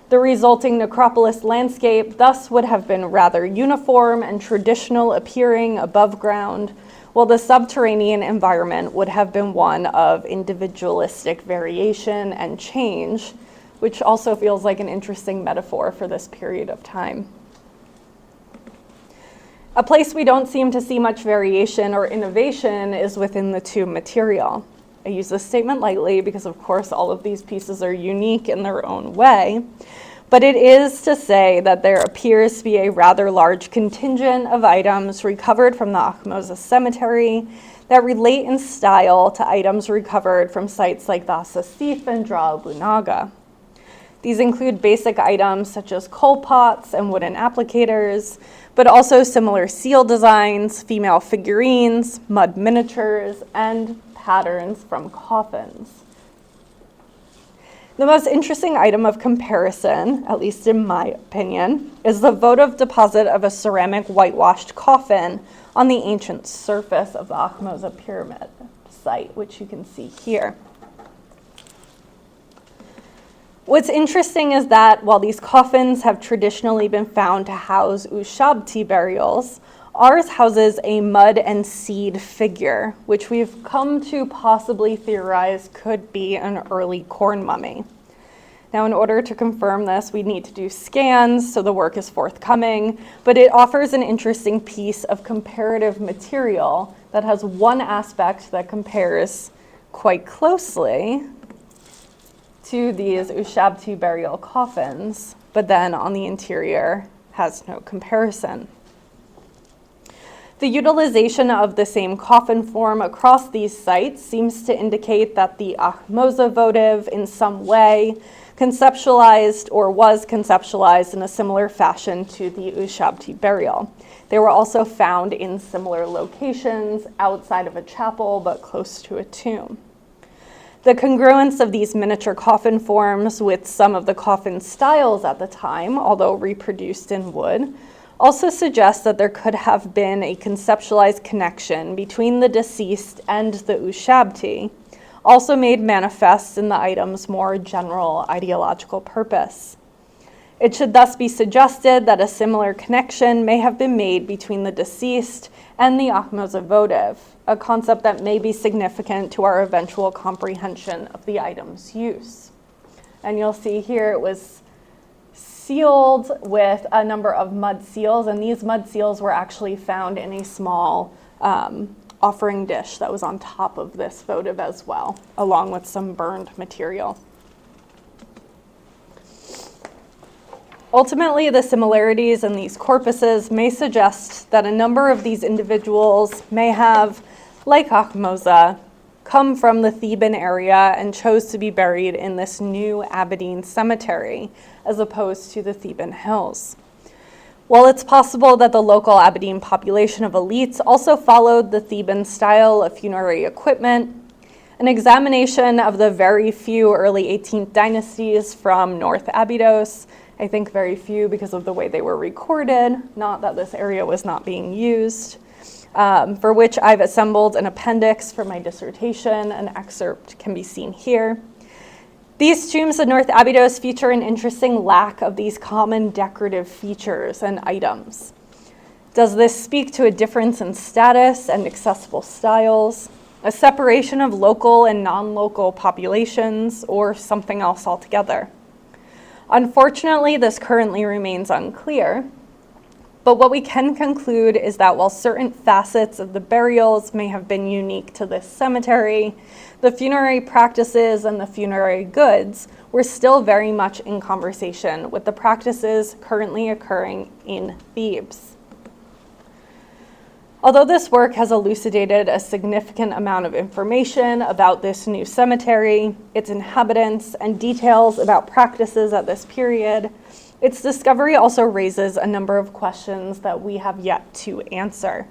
The resulting necropolis landscape thus would have been rather uniform and traditional appearing above ground, while the subterranean environment would have been one of individualistic variation and change, which also feels like an interesting metaphor for this period of time. A place we don't seem to see much variation or innovation is within the tomb material. I use this statement lightly because, of course, all of these pieces are unique in their own way, but it is to say that there appears to be a rather large contingent of items recovered from the Ahmose Cemetery that relate in style to items recovered from sites like the Asasif and Dra al-Bunaga. These include basic items such as coal pots and wooden applicators, but also similar seal designs, female figurines, mud miniatures, and patterns from coffins. The most interesting item of comparison, at least in my opinion, is the votive deposit of a ceramic whitewashed coffin on the ancient surface of the Ahmose Pyramid site, which you can see here. What's interesting is that while these coffins have traditionally been found to house Ushabti burials, ours houses a mud and seed figure, which we've come to possibly theorize could be an early corn mummy. Now, in order to confirm this, we need to do scans, so the work is forthcoming, but it offers an interesting piece of comparative material that has one aspect that compares quite closely to these Ushabti burial coffins, but then on the interior has no comparison. The utilization of the same coffin form across these sites seems to indicate that the Ahmose votive in some way conceptualized or was conceptualized in a similar fashion to the Ushabti burial. They were also found in similar locations outside of a chapel but close to a tomb. The congruence of these miniature coffin forms with some of the coffin styles at the time, although reproduced in wood, also suggests that there could have been a conceptualized connection between the deceased and the Ushabti, also made manifest in the item's more general ideological purpose. It should thus be suggested that a similar connection may have been made between the deceased and the Ahmose votive, a concept that may be significant to our eventual comprehension of the item's use. And you'll see here it was sealed with a number of mud seals, and these mud seals were actually found in a small offering dish that was on top of this votive as well, along with some burned material. Ultimately, the similarities in these corpuses may suggest that a number of these individuals may have, like Ahmose, come from the Theban area and chose to be buried in this new Abydos Cemetery, as opposed to the Theban hills. While it's possible that the local Abydos population of elites also followed the Theban style of funerary equipment, an examination of the very few early 18th dynasties from North Abydos, I think very few because of the way they were recorded, not that this area was not being used, for which I've assembled an appendix for my dissertation. An excerpt can be seen here. These tombs in North Abydos feature an interesting lack of these common decorative features and items. Does this speak to a difference in status and accessible styles, a separation of local and non-local populations, or something else altogether? Unfortunately, this currently remains unclear, but what we can conclude is that while certain facets of the burials may have been unique to this cemetery, the funerary practices and the funerary goods were still very much in conversation with the practices currently occurring in Thebes. Although this work has elucidated a significant amount of information about this new cemetery, its inhabitants, and details about practices at this period, its discovery also raises a number of questions that we have yet to answer.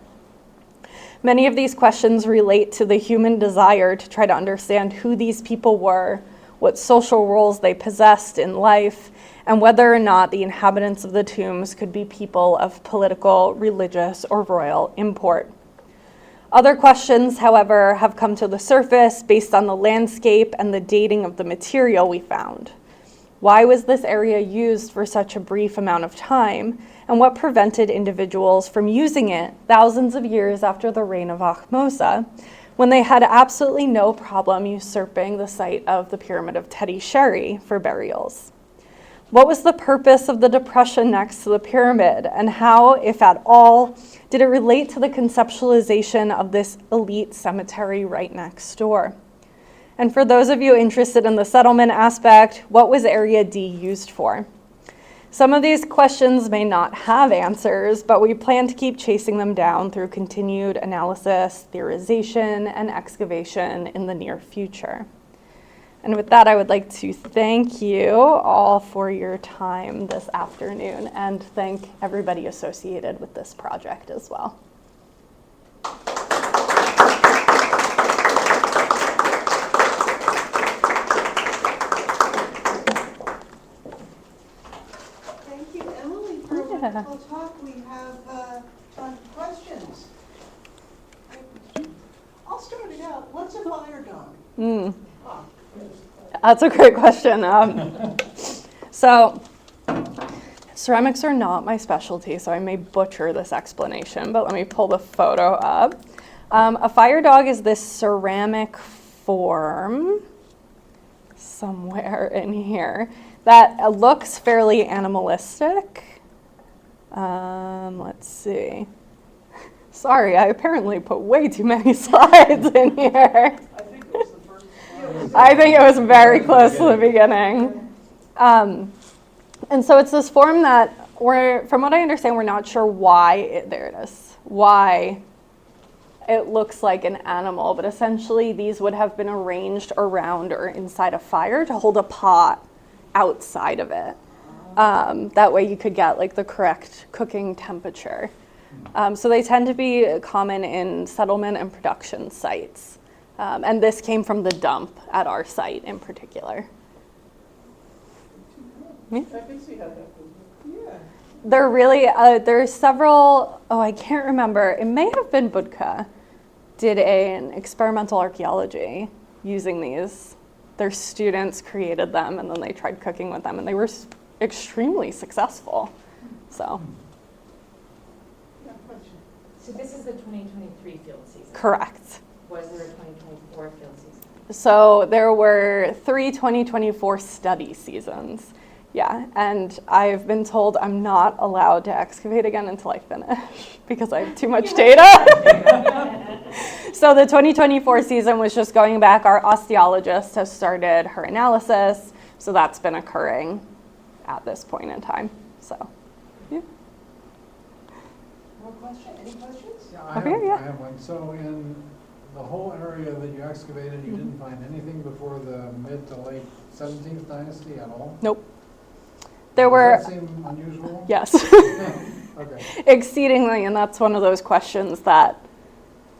Many of these questions relate to the human desire to try to understand who these people were, what social roles they possessed in life, and whether or not the inhabitants of the tombs could be people of political, religious, or royal import. Other questions, however, have come to the surface based on the landscape and the dating of the material we found. Why was this area used for such a brief amount of time, and what prevented individuals from using it thousands of years after the reign of Ahmose, when they had absolutely no problem usurping the site of the Pyramid of Tetisheri for burials? What was the purpose of the depression next to the pyramid, and how, if at all, did it relate to the conceptualization of this elite cemetery right next door? And for those of you interested in the settlement aspect, what was Area D used for? Some of these questions may not have answers, but we plan to keep chasing them down through continued analysis, theorization, and excavation in the near future. And with that, I would like to thank you all for your time this afternoon and thank everybody associated with this project as well. Thank you, Emily, for a wonderful talk. We have questions. I'll start it out. What's a fire dog? That's a great question. So ceramics are not my specialty, so I may butcher this explanation, but let me pull the photo up. A fire dog is this ceramic form somewhere in here that looks fairly animalistic. Let's see. Sorry, I apparently put way too many slides in here. I think it was very close to the beginning. And so it's this form that from what I understand, we're not sure why why it looks like an animal, but essentially these would have been arranged around or inside a fire to hold a pot outside of it. That way you could get like the correct cooking temperature. So they tend to be common in settlement and production sites. And this came from the dump at our site in particular. I can see how that would work. Yeah. There really, there's several, I can't remember. It may have been Budka did an experimental archaeology using these. Their students created them, and then they tried cooking with them, and they were extremely successful. So, So this is the 2023 field season? correct. Was there a 2024 field season? So there were 3 2024 study seasons. Yeah, and I've been told I'm not allowed to excavate again until I finish because I have too much data. So the 2024 season was just going back. Our osteologist has started her analysis, so that's been occurring at this point in time. So, yeah. More question? Any questions? Yeah, Okay, yeah. I have one. So in the whole area that you excavated, you didn't find anything before the mid to late 17th dynasty at all? Nope. There were, Does that seem unusual? yes, Okay. exceedingly, and that's one of those questions that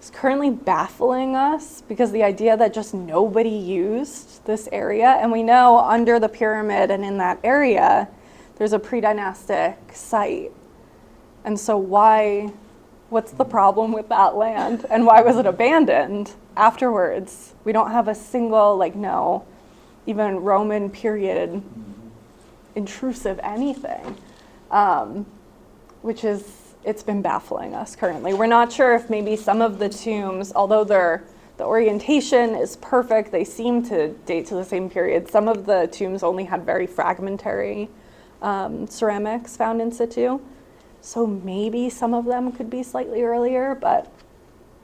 is currently baffling us because the idea that just nobody used this area, and we know under the pyramid and in that area, there's a pre-dynastic site. And so what's the problem with that land? And why was it abandoned afterwards? We don't have a single, no, even Roman period intrusive anything, which is, it's been baffling us currently. We're not sure if maybe some of the tombs, although the orientation is perfect, they seem to date to the same period. Some of the tombs only had very fragmentary ceramics found in situ. So maybe some of them could be slightly earlier, but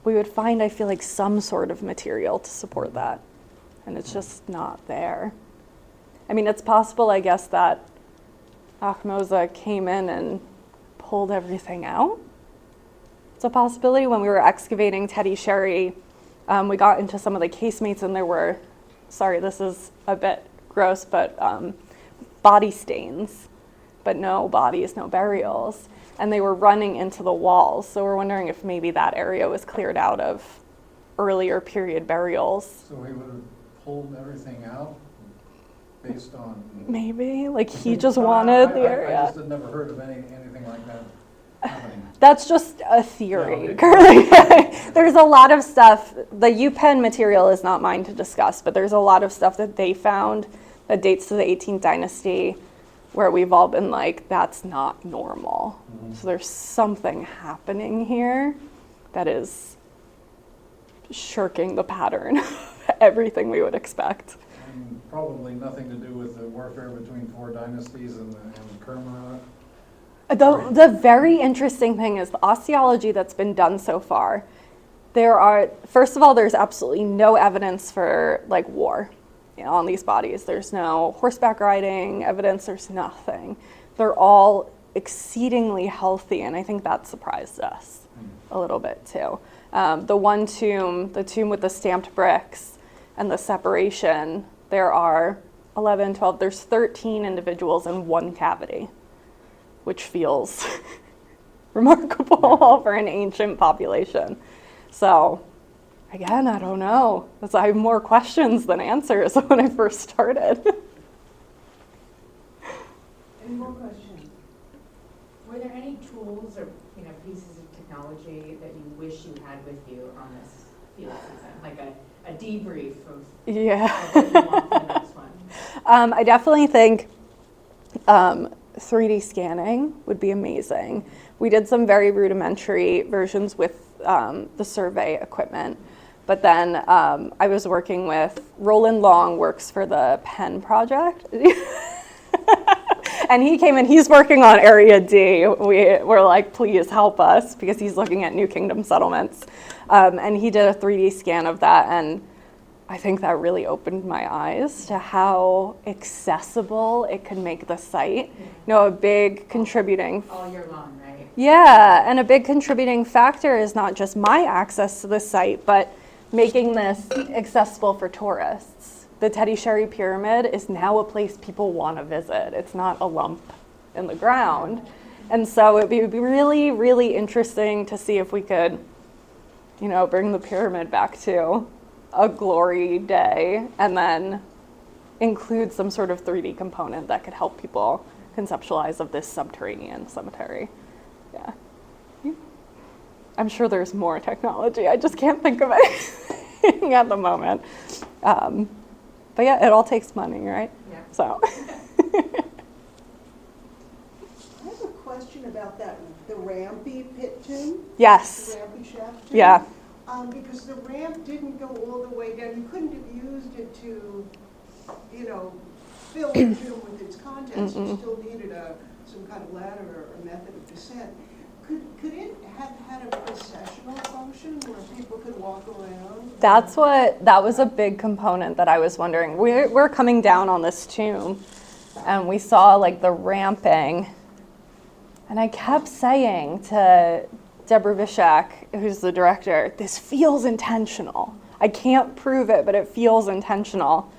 we would find, I feel like, some sort of material to support that. And it's just not there. I mean, it's possible, I guess, that Ahmose came in and pulled everything out. It's a possibility. When we were excavating Tetisheri, we got into some of the casemates and there were, sorry, this is a bit gross, but body stains, but no bodies, no burials. And they were running into the walls. So we're wondering if maybe that area was cleared out of earlier period burials. So he would have pulled everything out based on? Maybe, he just wanted the I area. just had never heard of anything like that happening. That's just a theory, Yeah, okay. currently. There's a lot of stuff, the UPenn material is not mine to discuss, but there's a lot of stuff that they found that dates to the 18th dynasty where we've all been like, that's not normal. Mm-hmm. So there's something happening here that is shirking the pattern of everything we would expect. And probably nothing to do with the warfare between 4 dynasties and Kerma. The very interesting thing is the osteology that's been done so far. First of all, there's absolutely no evidence for war, on these bodies. There's no horseback riding evidence, there's nothing. They're all exceedingly healthy, and I think that surprised us a little bit too. The one tomb, the tomb with the stamped bricks and the separation, there are 11, 12, there's 13 individuals in one cavity, which feels remarkable for an ancient population. So again, I don't know. I have more questions than answers when I first started. Any more questions? Were there any tools or pieces of technology that you wish you had with you on this field season, like a debrief of Yeah. what you want for the next one? I definitely think 3D scanning would be amazing. We did some very rudimentary versions with the survey equipment, but then I was working with Roland Long, works for the Penn project. And he came in, he's working on Area D. We were like, please help us, because he's looking at New Kingdom settlements. And he did a 3D scan of that, and I think that really opened my eyes to how accessible it could make the site. A big contributing... All year long, right? Yeah, and a big contributing factor is not just my access to the site, but making this accessible for tourists. The Tetisheri Pyramid is now a place people want to visit. It's not a lump in the ground. And so it would be really, really interesting to see if we could, bring the pyramid back to a glory day and then include some sort of 3D component that could help people conceptualize of this subterranean cemetery. Yeah. I'm sure there's more technology. I just can't think of it. at the moment. But yeah, it all takes money, right? Yeah. So, I have a question about that, the rampy pit tomb, the yes, rampy shaft tomb. yeah. Because the ramp didn't go all the way down. You couldn't have used it to, fill the tomb with its contents. You still needed some kind of ladder or method of descent. Could it have had a processional function where people could walk around? That was a big component that I was wondering. We're coming down on this tomb and we saw like the ramping. And I kept saying to Deborah Vishak, who's the director, this feels intentional. I can't prove it, but it feels intentional.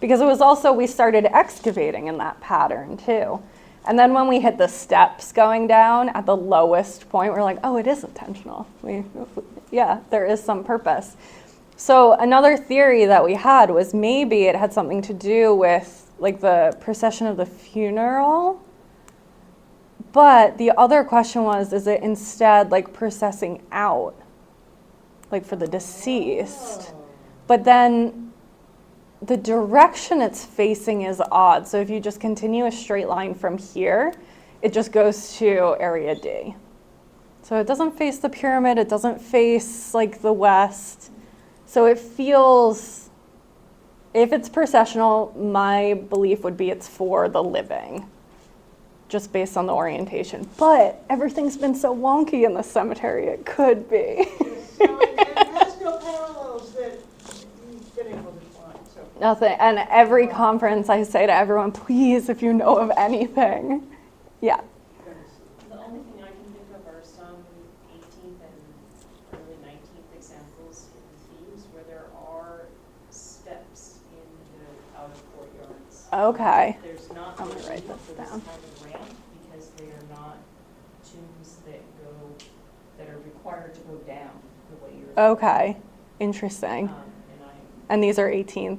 Because it was also, we started excavating in that pattern too. And then when we hit the steps going down at the lowest point, we're like, oh, it is intentional. Yeah, there is some purpose. So another theory that we had was maybe it had something to do with like the procession of the funeral. But the other question was, is it instead like processing out, like for the deceased? But then the direction it's facing is odd. So if you just continue a straight line from here, it just goes to area D. So it doesn't face the pyramid, it doesn't face like the west. So it feels, if it's processional, my belief would be it's for the living, just based on the orientation. But everything's been so wonky in the cemetery, it could be. So it has no parallels that you've been able to find. So Nothing. And every conference I say to everyone, please, if you know of anything. Yeah. The only thing I can think of are some 18th and early 19th examples in Thebes where there are steps in the outer courtyards. Okay. There's not I'm gonna really write need this for down. kind of ramp because they are not tombs that are required to go down the way you're. Okay. Interesting. And these are 18th. 18th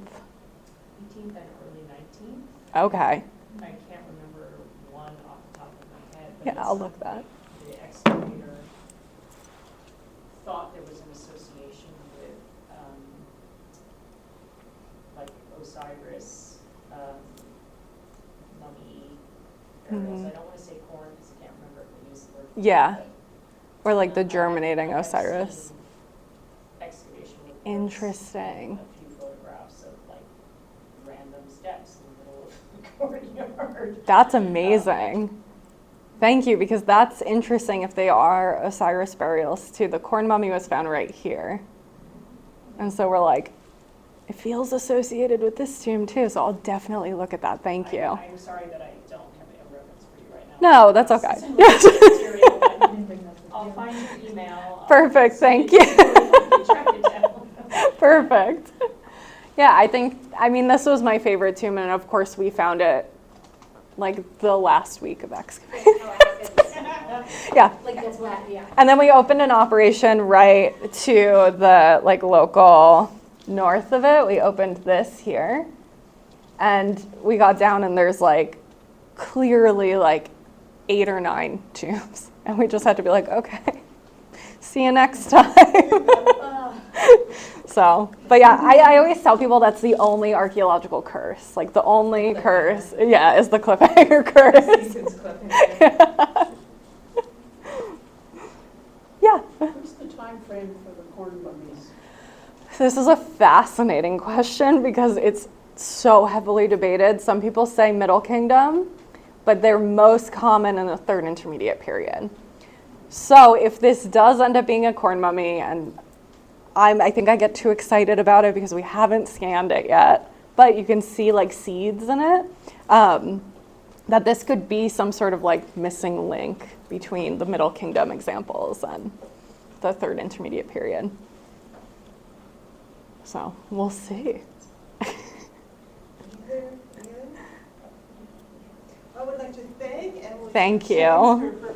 and early 19th. Okay. I can't remember one off the top of my head. But Yeah, it's I'll look that. The excavator thought there was an association with, like Osiris, mummy burials. Mhm. I don't want to say corn because I can't remember if we used the word. Yeah. but, Or like the germinating I've Osiris. seen excavation reports Interesting. and a few photographs of like random steps in the middle of the courtyard. That's amazing. Thank you, because that's interesting if they are Osiris burials too. The corn mummy was found right here. And so we're like, it feels associated with this tomb too, so I'll definitely look at that. Thank you. I'm sorry that I don't have a reference for you right now. No, that's okay. It's material, but I'll find your email. Perfect, thank you. Perfect. Yeah, I mean, this was my favorite tomb, and of course we found it like the last week of excavating. Yeah. Like that's what, yeah. And then we opened an operation right to the like local north of it. We opened this here, and we got down and there's like clearly like 8 or 9 tombs, and we just had to be like, okay, see you next time. So, but yeah, I always tell people that's the only archaeological curse. Like the only curse, yeah, is the cliffhanger curse. Yeah. what's the time frame for the corn mummies? This is a fascinating question because it's so heavily debated. Some people say Middle Kingdom, but they're most common in the Third Intermediate period. So if this does end up being a corn mummy, and I think I get too excited about it because we haven't scanned it yet, but you can see like seeds in it, that this could be some sort of like missing link between the Middle Kingdom examples and the Third Intermediate period. So we'll see. I would like to thank Emily. Thank you. Smith-Sangster for